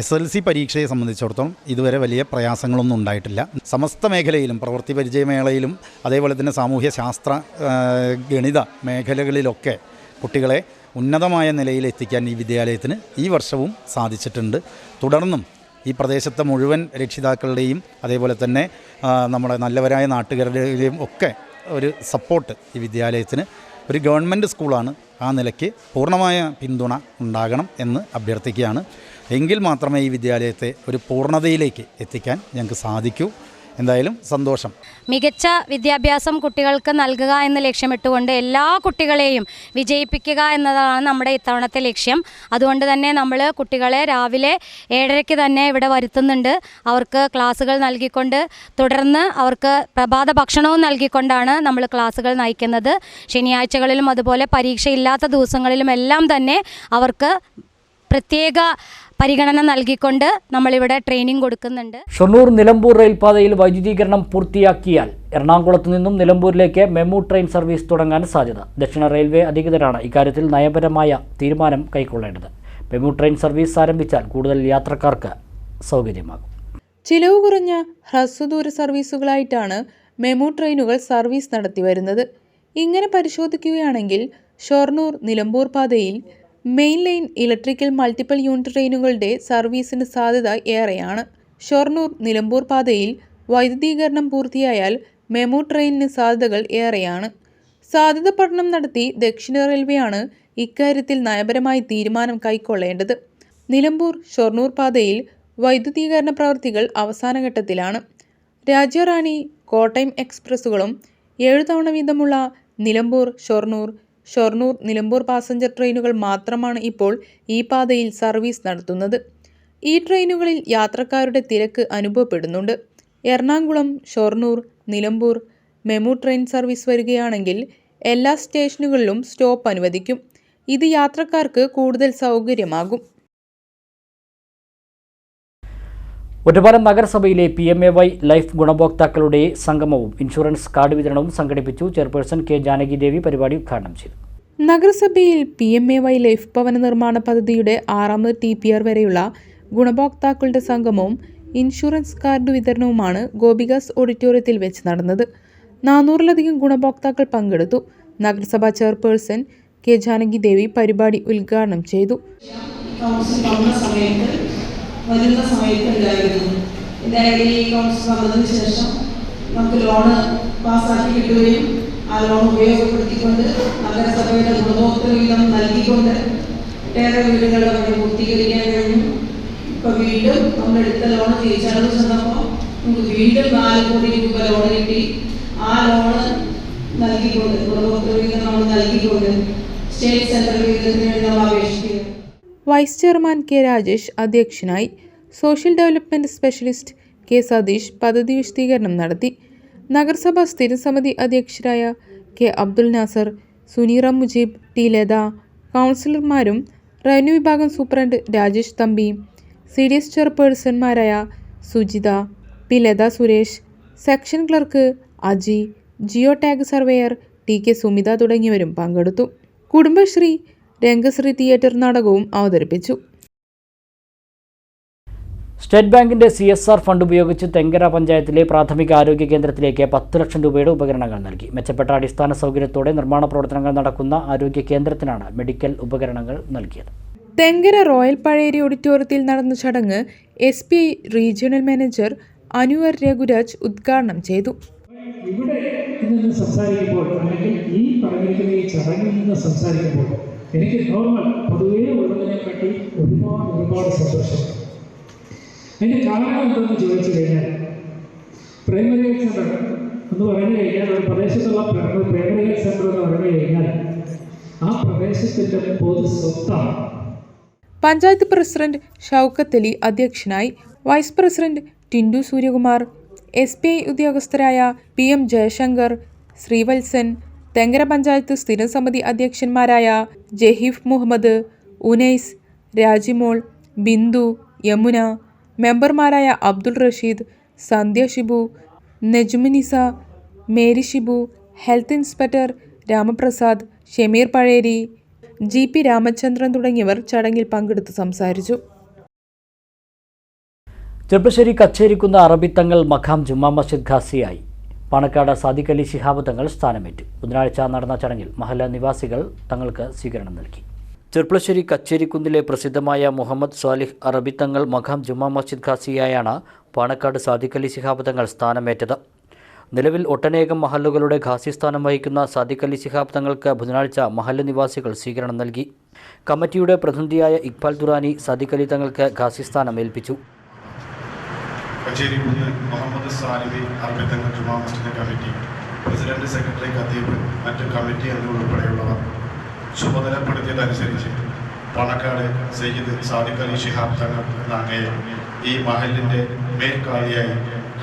SSLC പരീക്ഷയെ സംബന്ധിച്ചിടത്തോളം ഇതുവരെ വലിയ പ്രയാസങ്ങളൊന്നും ഉണ്ടായിട്ടില്ല. സമസ്ത മേഖലയിലും പ്രവൃത്തി പരിചയമേളയിലും അതേപോലെ തന്നെ സാമൂഹ്യ ശാസ്ത്ര ഗണിത മേഖലകളിലൊക്കെ കുട്ടികളെ ഉന്നതമായ നിലയിൽ എത്തിക്കാൻ ഈ വിദ്യാലയത്തിന് ഈ വർഷവും സാധിച്ചിട്ടുണ്ട്. തുടർന്നും ഈ പ്രദേശത്തെ മുഴുവൻ രക്ഷിതാക്കളുടെയും അതേപോലെ തന്നെ നമ്മുടെ നല്ലവരായ നാട്ടുകാരുടെയും ഒക്കെ ഒരു സപ്പോർട്ട് ഈ വിദ്യാലയത്തിന് ഒരു ഗവൺമെൻറ് സ്കൂളാണ്, ആ നിലയ്ക്ക് പൂർണ്ണമായ പിന്തുണ ഉണ്ടാകണം എന്ന് അഭ്യർത്ഥിക്കുകയാണ്. എങ്കിൽ മാത്രമേ ഈ വിദ്യാലയത്തെ ഒരു പൂർണ്ണതയിലേക്ക് എത്തിക്കാൻ ഞങ്ങൾക്ക് സാധിക്കൂ. എന്തായാലും സന്തോഷം. മികച്ച വിദ്യാഭ്യാസം കുട്ടികൾക്ക് നൽകുക എന്ന ലക്ഷ്യമിട്ടുകൊണ്ട് എല്ലാ കുട്ടികളെയും വിജയിപ്പിക്കുക എന്നതാണ് നമ്മുടെ ഇത്തവണത്തെ ലക്ഷ്യം. അതുകൊണ്ട് തന്നെ നമ്മൾ കുട്ടികളെ രാവിലെ 7:30 തന്നെ ഇവിടെ വരുത്തുന്നുണ്ട്. അവർക്ക് ക്ലാസ്സുകൾ നൽകിക്കൊണ്ട് തുടർന്ന് അവർക്ക് പ്രഭാത ഭക്ഷണവും നൽകിക്കൊണ്ടാണ് നമ്മൾ ക്ലാസ്സുകൾ നയിക്കുന്നത്. ശനിയാഴ്ചകളിലും അതുപോലെ പരീക്ഷയില്ലാത്ത ദിവസങ്ങളിലും എല്ലാം തന്നെ അവർക്ക് പ്രത്യേക പരിഗണന നൽകിക്കൊണ്ട് നമ്മളിവിടെ ട്രെയിനിങ് കൊടുക്കുന്നുണ്ട്. ഷൊർണൂർ നിലമ്പൂർ റെയിൽപാതയിൽ വൈദ്യുതീകരണം പൂർത്തിയാക്കിയാൽ എറണാകുളത്ത് നിന്നും നിലമ്പൂരിലേക്ക് മെമു ട്രെയിൻ സർവീസ് തുടങ്ങാൻ സാധ്യത. ദക്ഷിണ റെയിൽവേ അധികൃതരാണ് ഇക്കാര്യത്തിൽ നയപരമായ തീരുമാനം കൈക്കൊള്ളേണ്ടത്. മെമു ട്രെയിൻ സർവീസ് ആരംഭിച്ചാൽ കൂടുതൽ യാത്രക്കാർക്ക് സൗകര്യമാകും. ചിലവ് കുറഞ്ഞ ഹ്രസ്വദൂര സർവീസുകളായിട്ടാണ് മെമു ട്രെയിനുകൾ സർവീസ് നടത്തി വരുന്നത്. ഇങ്ങനെ പരിശോധിക്കുകയാണെങ്കിൽ ഷൊർണൂർ നിലമ്പൂർ പാതയിൽ main line electrical multiple unit ട്രെയിനുകളുടെ സർവീസിന് സാധ്യത ഏറെയാണ്. ഷൊർണൂർ നിലമ്പൂർ പാതയിൽ വൈദ്യുതീകരണം പൂർത്തിയായാൽ മെമു ട്രെയിനിന് സാധ്യതകൾ ഏറെയാണ്. സാധ്യത പഠനം നടത്തി ദക്ഷിണ റെയിൽവേയാണ് ഇക്കാര്യത്തിൽ നയപരമായി തീരുമാനം കൈക്കൊള്ളേണ്ടത്. നിലമ്പൂർ ഷൊർണൂർ പാതയിൽ വൈദ്യുതീകരണ പ്രവൃത്തികൾ അവസാനഘട്ടത്തിലാണ്. രാജ്യറാണി കോട്ടയം എക്സ്പ്രസ്സുകളും 7 തവണ വീതമുള്ള നിലമ്പൂർ ഷൊർണൂർ നിലമ്പൂർ പാസഞ്ചർ ട്രെയിനുകൾ മാത്രമാണ് ഇപ്പോൾ ഈ പാതയിൽ സർവീസ് നടത്തുന്നത്. ഈ ട്രെയിനുകളിൽ യാത്രക്കാരുടെ തിരക്ക് അനുഭവപ്പെടുന്നുണ്ട്. Ernakulam Shoranur Nilambur MEMU train service വരികയാണെങ്കിൽ എല്ലാ സ്റ്റേഷനുകളിലും സ്റ്റോപ്പ് അനുവദിക്കും. ഇത് യാത്രക്കാർക്ക് കൂടുതൽ സൗകര്യമാകും. ഒറ്റപ്പാലം നഗരസഭയിലെ PMAY ലൈഫ് ഗുണഭോക്താക്കളുടെ സംഗമവും ഇൻഷുറൻസ് കാർഡ് വിതരണവും സംഘടിപ്പിച്ചു. Chairperson K. ജാനകി ദേവി പരിപാടി ഉദ്ഘാടനം ചെയ്തു. നഗരസഭയിൽ PMAY ലൈഫ് ഭവന നിർമ്മാണ പദ്ധതിയുടെ 6ാമത് TPR വരെയുള്ള ഗുണഭോക്താക്കളുടെ സംഗമവും ഇൻഷുറൻസ് കാർഡ് വിതരണവുമാണ് ഗോപികാസ് ഓഡിറ്റോറിയത്തിൽ വെച്ച് നടന്നത്. 400-ലധികം ഗുണഭോക്താക്കൾ പങ്കെടുത്തു. നഗരസഭാ ചെയർപേഴ്സൺ K. ജാനകി ദേവി പരിപാടി ഉദ്ഘാടനം ചെയ്തു. വരുന്ന സമയത്തുണ്ടായിരുന്നു. എന്തായാലും ഈ കൗൺസിൽ വന്നതിന് ശേഷം നമുക്ക് ലോണ് പാസ്സാക്കി കിട്ടുകയും ആ ലോൺ ഉപയോഗപ്പെടുത്തിക്കൊണ്ട് നഗരസഭയുടെ ഗുണഭോക്തൃ വിഹിതം നൽകിക്കൊണ്ട് ഒട്ടേറെ വീടുകളുടെ പണി പൂർത്തീകരിക്കാൻ കഴിഞ്ഞു. ഇപ്പോൾ വീണ്ടും നമ്മളെടുത്ത ലോൺ തിരിച്ചടവ് ചെന്നപ്പോൾ നമുക്ക് വീണ്ടും 4 കോടി രൂപ ലോൺ കിട്ടി. ആ ലോണ് നൽകിക്കൊണ്ട് ഗുണഭോക്തൃ വിഹിതം നമ്മൾ നൽകിക്കൊണ്ട് സ്റ്റേറ്റ് സെൻട്രൽ വിഹിതത്തിന് വേണ്ടി നമ്മൾ അപേക്ഷിക്കുക. വൈസ് ചെയർമാൻ കെ രാജേഷ് അധ്യക്ഷനായി. Social development specialist K Satheesh പദ്ധതി വിശദീകരണം നടത്തി. നഗരസഭാ സ്ഥിരം സമിതി അധ്യക്ഷരായ കെ അബ്ദുൽ നാസർ, സുനീറ മുജീബ്, ടി ലത, കൗൺസിലർമാരും റവന്യൂ വിഭാഗം സൂപ്രണ്ട് രാജേഷ് തമ്പി, CDS ചെയർപേഴ്സൺമാരായ Sujitha, P Latha Suresh, section clerk Aji, geo tag surveyor TK Sumitha തുടങ്ങിയവരും പങ്കെടുത്തു. കുടുംബശ്രീ രംഗശ്രീ തിയേറ്റർ നാടകവും അവതരിപ്പിച്ചു. സ്റ്റേറ്റ് ബാങ്കിന്റെ CSR ഫണ്ട് ഉപയോഗിച്ച് തെങ്കര പഞ്ചായത്തിലെ പ്രാഥമിക ആരോഗ്യ കേന്ദ്രത്തിലേക്ക് 10 ലക്ഷം രൂപയുടെ ഉപകരണങ്ങൾ നൽകി. മെച്ചപ്പെട്ട അടിസ്ഥാന സൗകര്യത്തോടെ നിർമ്മാണ പ്രവർത്തനങ്ങൾ നടക്കുന്ന ആരോഗ്യ കേന്ദ്രത്തിനാണ് മെഡിക്കൽ ഉപകരണങ്ങൾ നൽകിയത്. തെങ്കര റോയൽ പഴേരി ഓഡിറ്റോറിയത്തിൽ നടന്ന ചടങ്ങ് SBI regional manager Anwar Raghuraj ഉദ്ഘാടനം ചെയ്തു. ഇവിടെ നിന്ന് സംസാരിക്കുമ്പോൾ അല്ലെങ്കിൽ ഈ പറഞ്ഞിരിക്കുന്ന ഈ ചടങ്ങിൽ നിന്ന് സംസാരിക്കുമ്പോൾ എനിക്ക് നോർമൽ പൊതുവേ ഉള്ളതിനെപ്പറ്റി ഒരുപാട് സന്തോഷം. അതിൻ്റെ കാരണം എന്തെന്ന് ചോദിച്ചു കഴിഞ്ഞാൽ പ്രൈമറി ഹെൽത്ത് സെൻ്റർ എന്ന് പറഞ്ഞു കഴിഞ്ഞാൽ ഒരു പ്രദേശത്തുള്ള പ്രൈമറി ഹെൽത്ത് സെൻ്റർ എന്ന് പറഞ്ഞു കഴിഞ്ഞാൽ ആ പ്രദേശത്തിൻ്റെ പൊതു സ്വത്താണ്. പഞ്ചായത്ത് പ്രസിഡന്റ് ഷൗക്കത്ത് അലി അധ്യക്ഷനായി. Vice president Tindu Suryakumar, SBI ഉദ്യോഗസ്ഥരായ PM ജയശങ്കർ, ശ്രീവത്സൻ, തെങ്കര പഞ്ചായത്ത് സ്ഥിരം സമിതി അധ്യക്ഷന്മാരായ ജഹീഫ് മുഹമ്മദ്, ഉനൈസ്, രാജിമോൾ, ബിന്ദു, യമുന, മെമ്പർമാരായ Abdul Rasheed, Sandhya Shibu, Najmunnisa, Mary Shibu, health inspector Ramaprasad, Shameer Pazheri, GP Ramachandran തുടങ്ങിയവർ ചടങ്ങിൽ പങ്കെടുത്ത് സംസാരിച്ചു. ചെർപ്പശ്ശേരി കച്ചേരിക്കുന്ന അറബിത്തങ്ങൾ മഖാം ജുമാ മസ്ജിദ് ഖാസിയായി. പാണക്കാട് സാദിഖ് അലി ശിഹാബ് തങ്ങൾ സ്ഥാനമേറ്റു. ബുധനാഴ്ച നടന്ന ചടങ്ങിൽ മഹല്ല നിവാസികൾ തങ്ങൾക്ക് സ്വീകരണം നൽകി. ചെർപ്പശ്ശേരി കച്ചേരിക്കുന്നിലെ പ്രസിദ്ധമായ മുഹമ്മദ് സ്വാലിഹ് അറബിത്തങ്ങൾ മഖാം ജുമാ മസ്ജിദ് ഖാസിയായാണ് പാണക്കാട് സാദിഖ് അലി ശിഹാബ് തങ്ങൾ സ്ഥാനമേറ്റത്. നിലവിൽ ഒട്ടനേകം മഹല്ലുകളുടെ ഖാസി സ്ഥാനം വഹിക്കുന്ന സാദിഖ് അലി ശിഹാബ് തങ്ങൾക്ക് ബുധനാഴ്ച മഹല്ല് നിവാസികൾ സ്വീകരണം നൽകി. കമ്മിറ്റിയുടെ പ്രതിനിധിയായ ഇക്ബാൽ ദുറാനി സാദിഖ് അലി തങ്ങൾക്ക് ഖാസി സ്ഥാനം ഏൽപ്പിച്ചു. Kacherikkunnu Muhammad Salih അറബിത്തങ്ങൾ Juma Masjid committee president, secretary, ഖത്തീബ്, മറ്റ് കമ്മിറ്റി അംഗങ്ങൾ ഉൾപ്പെടെയുള്ളവർ ചുമതലപ്പെടുത്തിയതനുസരിച്ച് പാണക്കാട് സയ്യിദ് സാദിഖ് അലി ശിഹാബ് തങ്ങൾ എന്ന അങ്ങയെ ഈ മഹലിൻ്റെ മേൽക്കാളിയായി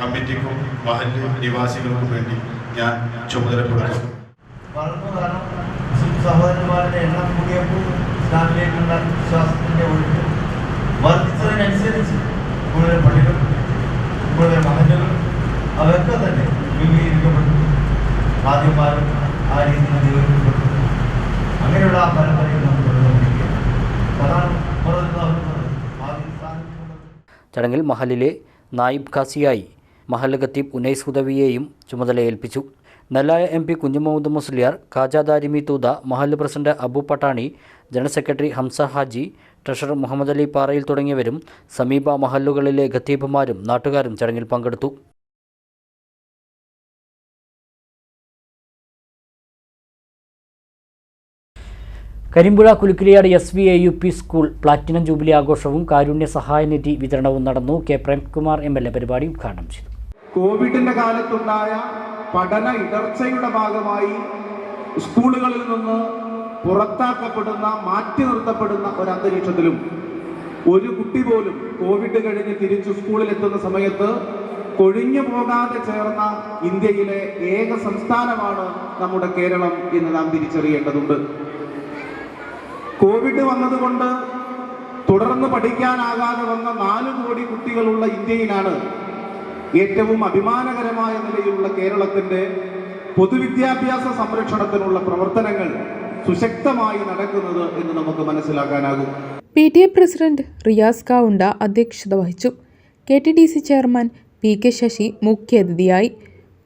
കമ്മിറ്റിക്കും മഹല്ല് നിവാസികൾക്കും വേണ്ടി ഞാൻ ചുമതലപ്പെടുത്തുന്നു. സഹോദരന്മാരുടെ എണ്ണം കൂടിയപ്പോൾ ഇസ്ലാമിലേക്കുള്ള വിശ്വാസത്തിൻ്റെ ഒഴുക്ക് വർദ്ധിച്ചതിനനുസരിച്ച് കൂടുതൽ പള്ളികൾ, കൂടുതൽ മഹല്ലുകൾ അവയൊക്കെ തന്നെ വിപുലീകരിക്കപ്പെട്ടു. ആദ്യമാരും ആ രീതിയിൽ നിയോഗിക്കപ്പെട്ടു. അങ്ങനെയുള്ള ആ പരമ്പരയിൽ നമ്മൾ തുടർന്നുകൊണ്ടിരിക്കുകയാണ്. അതാണ് ചടങ്ങിൽ മഹലിലെ നായിബ് ഖാസിയായി മഹല്ല് ഖത്തീബ് ഉനൈസ് ഹുദവിയെയും ചുമതലയേൽപ്പിച്ചു. നെല്ലായ MP കുഞ്ഞുമുഹമ്മദ് മുസ്ലിയാർ, ഖാജ ദാരിമി തൂത, മഹല്ല് president Abu Pattani, general secretary Hamsa Haji, treasurer Muhammad Ali Parayil തുടങ്ങിയവരും സമീപ മഹല്ലുകളിലെ ഖത്തീബുമാരും നാട്ടുകാരും ചടങ്ങിൽ പങ്കെടുത്തു. Karimpuzha Kulukkiliyad SVAUP school platinum jubilee ആഘോഷവും കാരുണ്യ സഹായനിധി വിതരണവും നടന്നു. K പ്രേംകുമാർ MLA പരിപാടി ഉദ്ഘാടനം ചെയ്തു. കോവിഡിന്റെ കാലത്തുണ്ടായ പഠന ഇടർച്ചയുടെ ഭാഗമായി സ്കൂളുകളിൽ നിന്ന് പുറത്താക്കപ്പെടുന്ന, മാറ്റി നിർത്തപ്പെടുന്ന ഒരു അന്തരീക്ഷത്തിലും ഒരു കുട്ടി പോലും കോവിഡ് കഴിഞ്ഞ് തിരിച്ചു സ്കൂളിലെത്തുന്ന സമയത്ത് കൊഴിഞ്ഞു പോകാതെ ചേർന്ന ഇന്ത്യയിലെ ഏക സംസ്ഥാനമാണ് നമ്മുടെ കേരളം എന്ന് നാം തിരിച്ചറിയേണ്ടതുണ്ട്. കോവിഡ് വന്നതുകൊണ്ട് തുടർന്ന് പഠിക്കാനാകാതെ വന്ന 4 കോടി കുട്ടികളുള്ള ഇന്ത്യയിലാണ് ഏറ്റവും അഭിമാനകരമായ നിലയിലുള്ള കേരളത്തിൻ്റെ പൊതുവിദ്യാഭ്യാസ സംരക്ഷണത്തിനുള്ള പ്രവർത്തനങ്ങൾ സുശക്തമായി നടക്കുന്നത് എന്ന് നമുക്ക് മനസ്സിലാക്കാനാകും. PTA പ്രസിഡന്റ് റിയാസ് കാവുണ്ട അധ്യക്ഷത വഹിച്ചു. KTDC ചെയർമാൻ PK ശശി മുഖ്യാതിഥിയായി.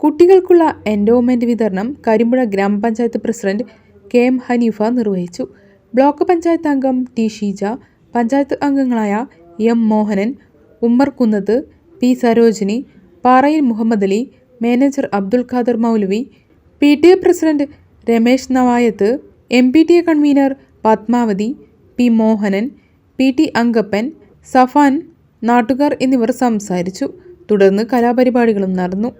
കുട്ടികൾക്കുള്ള എൻഡോമെന്റ് വിതരണം കരിമ്പുഴ ഗ്രാമപഞ്ചായത്ത് പ്രസിഡന്റ് KM ഹനീഫ നിർവഹിച്ചു. ബ്ലോക്ക് പഞ്ചായത്ത് അംഗം T ഷീജ, പഞ്ചായത്ത് അംഗങ്ങളായ M മോഹനൻ, ഉമ്മർ കുന്നത്ത്, P Sarojini, Parayil Muhammad Ali, manager Abdul Khader Moulavi, PTA president Ramesh Navayath, MPTA convener Padmavathi, P Mohanan, PT Angappan, Safan, നാട്ടുകാർ എന്നിവർ സംസാരിച്ചു. തുടർന്ന് കലാപരിപാടികളും നടന്നു.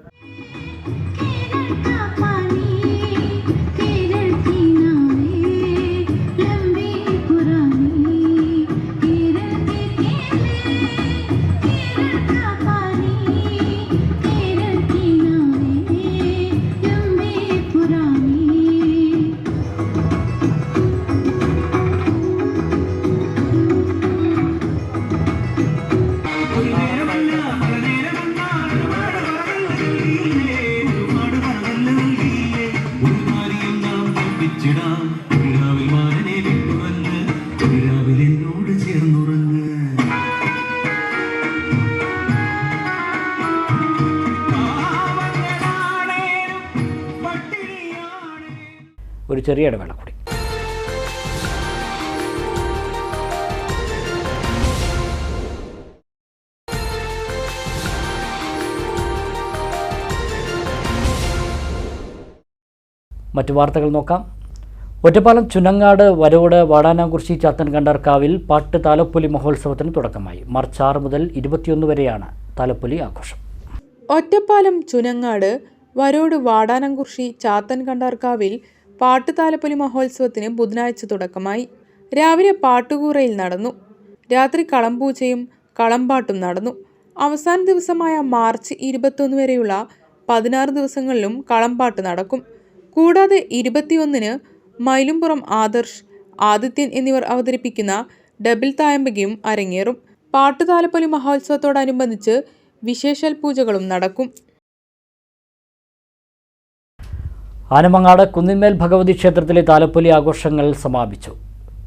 ചെറിയ ഇടവേള കൂടി. മറ്റു വാർത്തകൾ നോക്കാം. ഒറ്റപ്പാലം ചുനങ്ങാട് വരോട് വാടാനാംകുറിശി ചാത്തൻകണ്ടർക്കാവിൽ പാട്ട് താലപ്പൊലി മഹോത്സവത്തിന് തുടക്കമായി. മാർച്ച് 6 മുതൽ 21 വരെയാണ് താലപ്പൊലി ആഘോഷം. ഒറ്റപ്പാലം ചുനങ്ങാട് വരോട് വാടാനാംകുറിശി ചാത്തൻകണ്ടർക്കാവിൽ പാട്ട് താലപ്പൊലി മഹോത്സവത്തിന് ബുധനാഴ്ച തുടക്കമായി. രാവിലെ പാട്ടുകൂറയിൽ നടന്നു. രാത്രി കളംപൂജയും കളംപാട്ടും നടന്നു. അവസാന ദിവസമായ മാർച്ച് 21 വരെയുള്ള 16 ദിവസങ്ങളിലും കളംപാട്ട് നടക്കും. കൂടാതെ 21-ന് മൈലുംപുറം ആദർശ്, ആദിത്യൻ എന്നിവർ അവതരിപ്പിക്കുന്ന ഡബിൾ തായമ്പകയും അരങ്ങേറും. പാട്ടുതാലപ്പൊലി മഹോത്സവത്തോടനുബന്ധിച്ച് വിശേഷൽ പൂജകളും നടക്കും. ആനമങ്ങാട് കുന്നിന്മേൽ ഭഗവതി ക്ഷേത്രത്തിലെ താലപ്പൊലി ആഘോഷങ്ങൾ സമാപിച്ചു.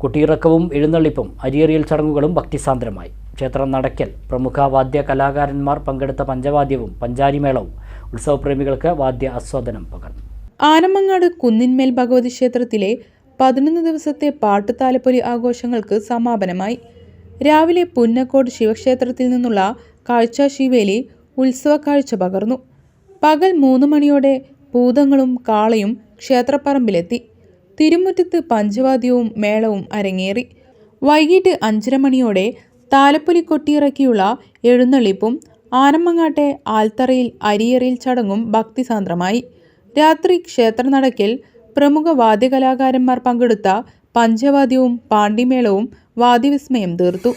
കുട്ടിയിറക്കവും എഴുന്നള്ളിപ്പും അരിയേറിയൽ ചടങ്ങുകളും ഭക്തിസാന്ദ്രമായി. ക്ഷേത്രം നടയ്ക്കൽ പ്രമുഖ വാദ്യ കലാകാരന്മാർ പങ്കെടുത്ത പഞ്ചവാദ്യവും പഞ്ചാരിമേളവും ഉത്സവപ്രേമികൾക്ക് വാദ്യ ആസ്വാദനം പകർന്നു. ആനമങ്ങാട് കുന്നിന്മേൽ ഭഗവതി ക്ഷേത്രത്തിലെ 11 ദിവസത്തെ പാട്ടുതാലപ്പൊലി ആഘോഷങ്ങൾക്ക് സമാപനമായി. രാവിലെ പുന്നക്കോട് ശിവക്ഷേത്രത്തിൽ നിന്നുള്ള കാഴ്ചാശീവേലി ഉത്സവ കാഴ്ച പകർന്നു. പകൽ 3 മണിയോടെ പൂതങ്ങളും കാളയും ക്ഷേത്രപ്പറമ്പിലെത്തി. തിരുമുറ്റത്ത് പഞ്ചവാദ്യവും മേളവും അരങ്ങേറി. വൈകിട്ട് 5:30 മണിയോടെ താലപ്പൊലി കൊട്ടിയിറക്കിയുള്ള എഴുന്നള്ളിപ്പും ആനമങ്ങാട്ടെ ആൽത്തറയിൽ അരിയേറിയൽ ചടങ്ങും ഭക്തിസാന്ദ്രമായി. രാത്രി ക്ഷേത്രനടയ്ക്കൽ പ്രമുഖ വാദ്യകലാകാരന്മാർ പങ്കെടുത്ത പഞ്ചവാദ്യവും പാണ്ടിമേളവും വാദ്യവിസ്മയം തീർത്തു.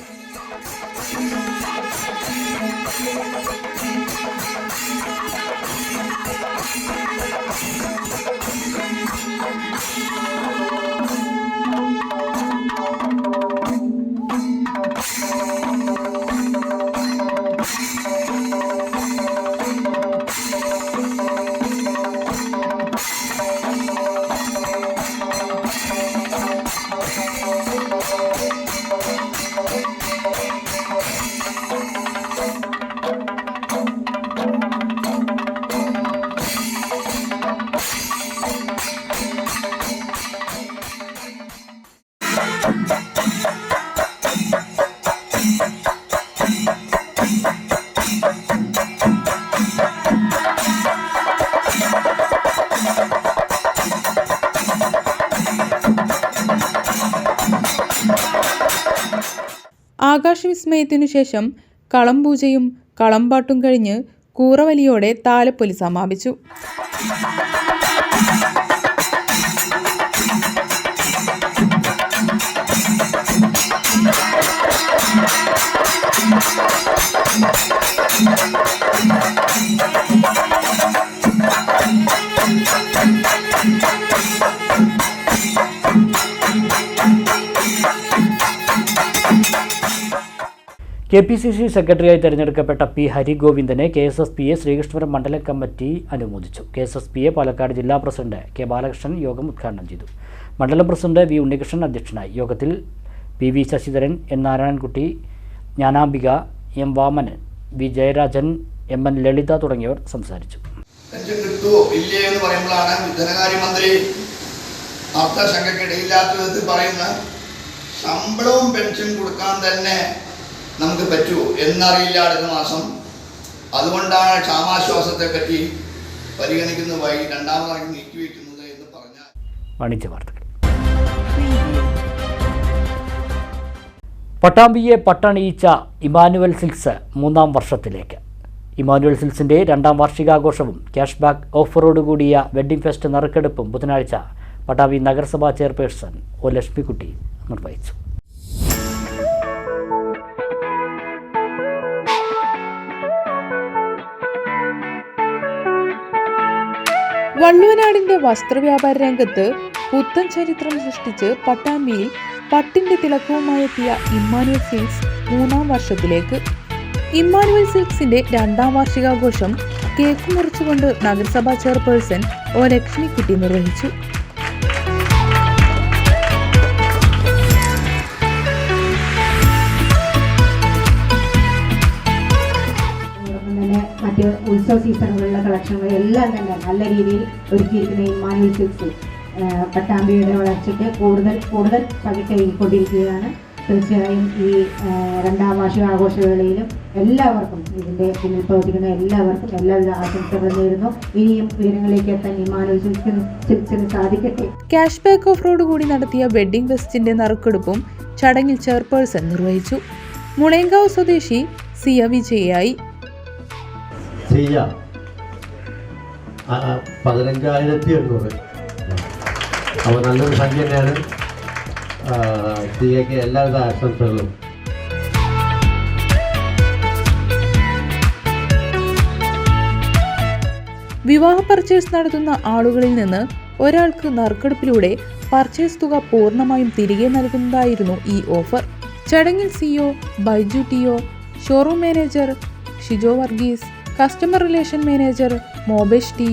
ആകാശവിസ്മയത്തിനു ശേഷം കളംപൂജയും കളംപാട്ടും കഴിഞ്ഞ് കൂറവലിയോടെ താലപ്പൊലി സമാപിച്ചു. KPCC സെക്രട്ടറിയായി തെരഞ്ഞെടുക്കപ്പെട്ട പി ഹരിഗോവിന്ദനെ KSSPA ശ്രീകൃഷ്ണപുരം മണ്ഡലം കമ്മിറ്റി അനുമോദിച്ചു. KSSPA പാലക്കാട് ജില്ലാ പ്രസിഡന്റ് K ബാലകൃഷ്ണൻ യോഗം ഉദ്ഘാടനം ചെയ്തു. മണ്ഡലം പ്രസിഡന്റ് V ഉണ്ണികൃഷ്ണൻ അധ്യക്ഷനായി. യോഗത്തിൽ PV Sasidharan, N Narayanankutty, Jnanambika, M Vamanan, V Jayarajan, MN ലളിത തുടങ്ങിയവർ സംസാരിച്ചു. എന്ന് പറയുമ്പോഴാണ് ധനകാര്യമന്ത്രി അർത്ഥശങ്കയ്ക്കിടയില്ലാത്ത വിധത്തിൽ പറയുന്ന ശമ്പളവും പെൻഷൻ കൊടുക്കാൻ തന്നെ നമുക്ക് പറ്റൂ എന്നറിയില്ല അടുത്ത മാസം. അതുകൊണ്ടാണ് ക്ഷാമാശ്വാസത്തെ പറ്റി പരിഗണിക്കുന്നതായി രണ്ടാമതായി നീക്കിവെക്കുന്നത് എന്ന് പറഞ്ഞാൽ. വാണിജ്യ വാർത്തകൾ. പട്ടാമ്പിയെ പട്ടണിയിച്ച ഇമാനുവൽ സിൽക്സ് 3ാം വർഷത്തിലേക്ക്. ഇമാനുവൽ സിൽക്സിൻ്റെ 2ാം വാർഷികാഘോഷവും ക്യാഷ് ബാക്ക് ഓഫറോടുകൂടിയ വെഡ്ഡിംഗ് ഫെസ്റ്റ് നറുക്കെടുപ്പും ബുധനാഴ്ച പട്ടാമ്പി നഗരസഭാ ചെയർപേഴ്സൺ ഒ ലക്ഷ്മിക്കുട്ടി നിർവഹിച്ചു. വള്ളുവനാടിന്റെ വസ്ത്രവ്യാപാര രംഗത്ത് പുത്തൻ ചരിത്രം സൃഷ്ടിച്ച് പട്ടാമ്പിയിൽ പട്ടിന്റെ തിളക്കവുമായെത്തിയ ഇമ്മാനുവൽ സിൽക്സ് 3ാം വർഷത്തിലേക്ക്. ഇമ്മാനുവൽ സിൽക്സിന്റെ 2ാം വാർഷികാഘോഷം കേക്ക് മുറിച്ചുകൊണ്ട് നഗരസഭാ ചെയർപേഴ്സൺ ഒ ലക്ഷ്മിക്കുട്ടി നിർവഹിച്ചു. മറ്റ് ഉത്സവ സീസണുകളിലെ കളക്ഷനുകൾ എല്ലാം തന്നെ നല്ല രീതിയിൽ ഒരുക്കിയിരിക്കുന്ന ഇമ്മാനുവൽ സിൽക്സ് പട്ടാമ്പിയുടെ വളർച്ചയ്ക്ക് കൂടുതൽ പകിട്ടേകിക്കൊണ്ടിരിക്കുകയാണ്. തീർച്ചയായും ഈ രണ്ടാം വാർഷികാഘോഷവേളയിലും എല്ലാവർക്കും ഇതിൻ്റെ പിന്നിൽ പ്രവർത്തിക്കുന്ന എല്ലാവർക്കും എല്ലാവിധ ആശംസകളും നേരുന്നു. ഇനിയും ഉയരങ്ങളിലേക്ക് എത്താൻ ഇമ്മാനുവൽ സിൽക്സിന് സാധിക്കട്ടെ. ക്യാഷ് ബാക്ക് ഓഫ് റോഡ് കൂടി നടത്തിയ വെഡ്ഡിംഗ് ഫെസ്റ്റിന്റെ നറുക്കെടുപ്പും ചടങ്ങിൽ ചെയർപേഴ്സൺ നിർവഹിച്ചു. മുളയങ്കാവ് സ്വദേശി സിയ വിജയായി. 15,800 അപ്പോൾ നല്ലൊരു സംഖ്യ തന്നെയാണ്. സിയയ്ക്ക് എല്ലാവിധ ആശംസകളും. വിവാഹ പർച്ചേസ് നടത്തുന്ന ആളുകളിൽ നിന്ന് ഒരാൾക്ക് നറുക്കെടുപ്പിലൂടെ പർച്ചേസ് തുക പൂർണ്ണമായും തിരികെ നൽകുന്നതായിരുന്നു ഈ ഓഫർ. ചടങ്ങിൽ CO Baiju TO, showroom manager Shijo Varghese, customer relation manager Mobesh T,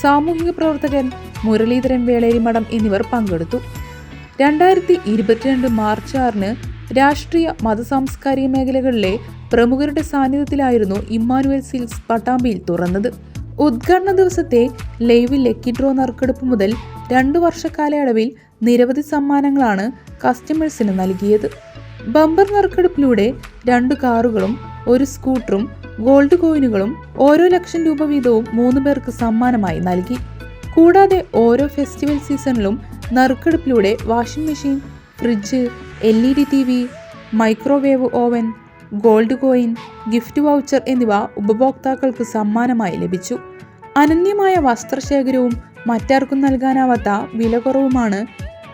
സാമൂഹിക പ്രവർത്തകൻ മുരളീധരൻ വേളേരിമഠം എന്നിവർ പങ്കെടുത്തു. 2022 മാർച്ച് 6 രാഷ്ട്രീയ മതസാംസ്കാരിക മേഖലകളിലെ പ്രമുഖരുടെ സാന്നിധ്യത്തിലായിരുന്നു ഇമ്മാനുവൽ സിൽക്സ് പട്ടാമ്പിയിൽ തുറന്നത്. ഉദ്ഘാടന ദിവസത്തെ ലൈവ് ലക്കി ഡ്രോ നറുക്കെടുപ്പ് മുതൽ 2 വർഷ കാലയളവിൽ നിരവധി സമ്മാനങ്ങളാണ് കസ്റ്റമേഴ്സിന് നൽകിയത്. ബമ്പർ നറുക്കെടുപ്പിലൂടെ 2 കാറുകളും 1 സ്കൂട്ടറും ഗോൾഡ് കോയിനുകളും ഓരോ ₹1,00,000 വീതവും 3 പേർക്ക് സമ്മാനമായി നൽകി. കൂടാതെ ഓരോ ഫെസ്റ്റിവൽ സീസണിലും നറുക്കെടുപ്പിലൂടെ washing machine, fridge, LED TV, microwave oven, gold coin, gift voucher എന്നിവ ഉപഭോക്താക്കൾക്ക് സമ്മാനമായി ലഭിച്ചു. അനന്യമായ വസ്ത്രശേഖരവും മറ്റാർക്കും നൽകാനാവാത്ത വിലക്കുറവുമാണ്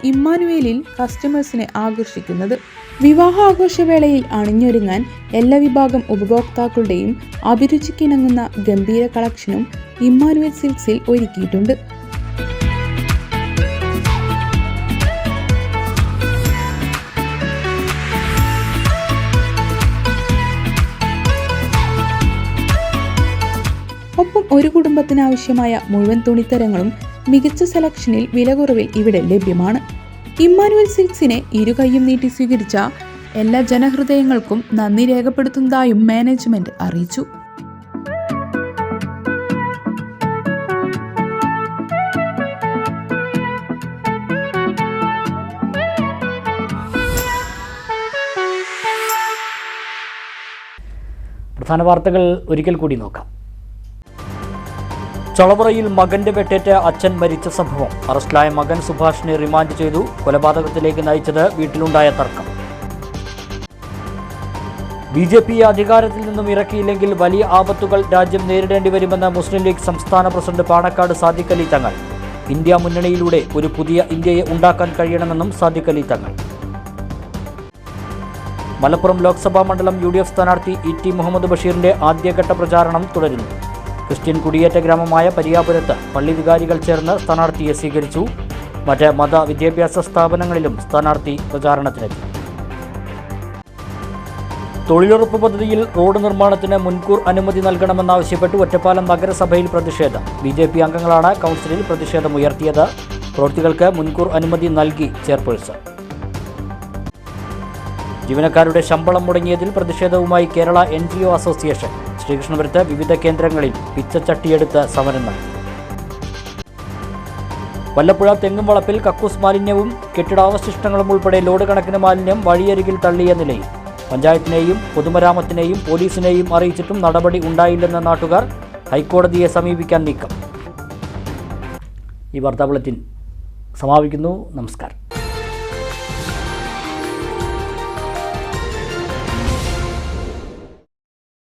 ഇമ്മാനുവേലിൽ കസ്റ്റമേഴ്സിനെ ആകർഷിക്കുന്നത്. വിവാഹാഘോഷവേളയിൽ അണിഞ്ഞൊരുങ്ങാൻ എല്ലാ വിഭാഗം ഉപഭോക്താക്കളുടെയും അഭിരുചിക്കിണങ്ങുന്ന ഗംഭീര കളക്ഷനും ഇമ്മാനുവൽ സിൽക്സിൽ ഒരുക്കിയിട്ടുണ്ട്. ഒപ്പം ഒരു കുടുംബത്തിനാവശ്യമായ മുഴുവൻ തുണിത്തരങ്ങളും മികച്ച സെലക്ഷനിൽ വിലക്കുറവിൽ ഇവിടെ ലഭ്യമാണ്. ഇമ്മാനുവൽ സിൽക്സിനെ ഇരുകൈയും നീട്ടി സ്വീകരിച്ച എല്ലാ ജനഹൃദയങ്ങൾക്കും നന്ദി രേഖപ്പെടുത്തുന്നതായും മാനേജ്മെന്റ് അറിയിച്ചു. പ്രധാന വാർത്തകൾ ഒരിക്കൽ കൂടി നോക്കാം. ചളവറയിൽ മകന്റെ വെട്ടേറ്റ് അച്ഛൻ മരിച്ച സംഭവം. അറസ്റ്റിലായ മകൻ സുഭാഷിനെ റിമാൻഡ് ചെയ്തു. കൊലപാതകത്തിലേക്ക് നയിച്ചത് വീട്ടിലുണ്ടായ തർക്കം. BJP അധികാരത്തിൽ നിന്നും ഇറക്കിയില്ലെങ്കിൽ വലിയ ആപത്തുകൾ രാജ്യം നേരിടേണ്ടി വരുമെന്ന് മുസ്ലിം ലീഗ് സംസ്ഥാന പ്രസിഡന്റ് പാണക്കാട് സാദിഖ് അലി തങ്ങൾ. ഇന്ത്യ മുന്നണിയിലൂടെ ഒരു പുതിയ ഇന്ത്യയെ ഉണ്ടാക്കാൻ കഴിയണമെന്നും സാദിഖ് അലി തങ്ങൾ. മലപ്പുറം ലോക്സഭാ മണ്ഡലം UDF സ്ഥാനാർത്ഥി ET മുഹമ്മദ് ബഷീറിന്റെ ആദ്യഘട്ട പ്രചാരണം തുടരുന്നു. ക്രിസ്ത്യൻ കുടിയേറ്റ ഗ്രാമമായ പരിയാപുരത്ത് പള്ളി വികാരികൾ ചേർന്ന് സ്ഥാനാർത്ഥിയെ സ്വീകരിച്ചു. മറ്റ് മത വിദ്യാഭ്യാസ സ്ഥാപനങ്ങളിലും സ്ഥാനാർത്ഥി പ്രചാരണത്തിനെത്തി. തൊഴിലുറപ്പ് പദ്ധതിയിൽ റോഡ് നിർമ്മാണത്തിന് മുൻകൂർ അനുമതി നൽകണമെന്നാവശ്യപ്പെട്ട് ഒറ്റപ്പാലം നഗരസഭയിൽ പ്രതിഷേധം. BJP അംഗങ്ങളാണ് കൗൺസിലിൽ പ്രതിഷേധമുയർത്തിയത്. പ്രവൃത്തികൾക്ക് മുൻകൂർ അനുമതി നൽകി ചെയർപേഴ്സൺ. ജീവനക്കാരുടെ ശമ്പളം മുടങ്ങിയതിൽ പ്രതിഷേധവുമായി കേരള NGO അസോസിയേഷൻ. ശ്രീകൃഷ്ണപുരത്ത് വിവിധ കേന്ദ്രങ്ങളിൽ പിച്ചച്ചട്ടിയെടുത്ത് സമരം നടത്തി. വല്ലപ്പുഴ തെങ്ങുംവളപ്പിൽ കക്കൂസ് മാലിന്യവും കെട്ടിടാവശിഷ്ടങ്ങളും ഉൾപ്പെടെ ലോഡ് കണക്കിന് മാലിന്യം വഴിയരികിൽ തള്ളിയ നിലയിൽ. പഞ്ചായത്തിനെയും പൊതുമരാമത്തിനെയും പോലീസിനെയും അറിയിച്ചിട്ടും നടപടി ഉണ്ടായില്ലെന്ന നാട്ടുകാർ. ഹൈക്കോടതിയെ സമീപിക്കാൻ നീക്കം. ഈ വാർത്താ ബുള്ളറ്റിൻ സമാപിക്കുന്നു. നമസ്കാരം.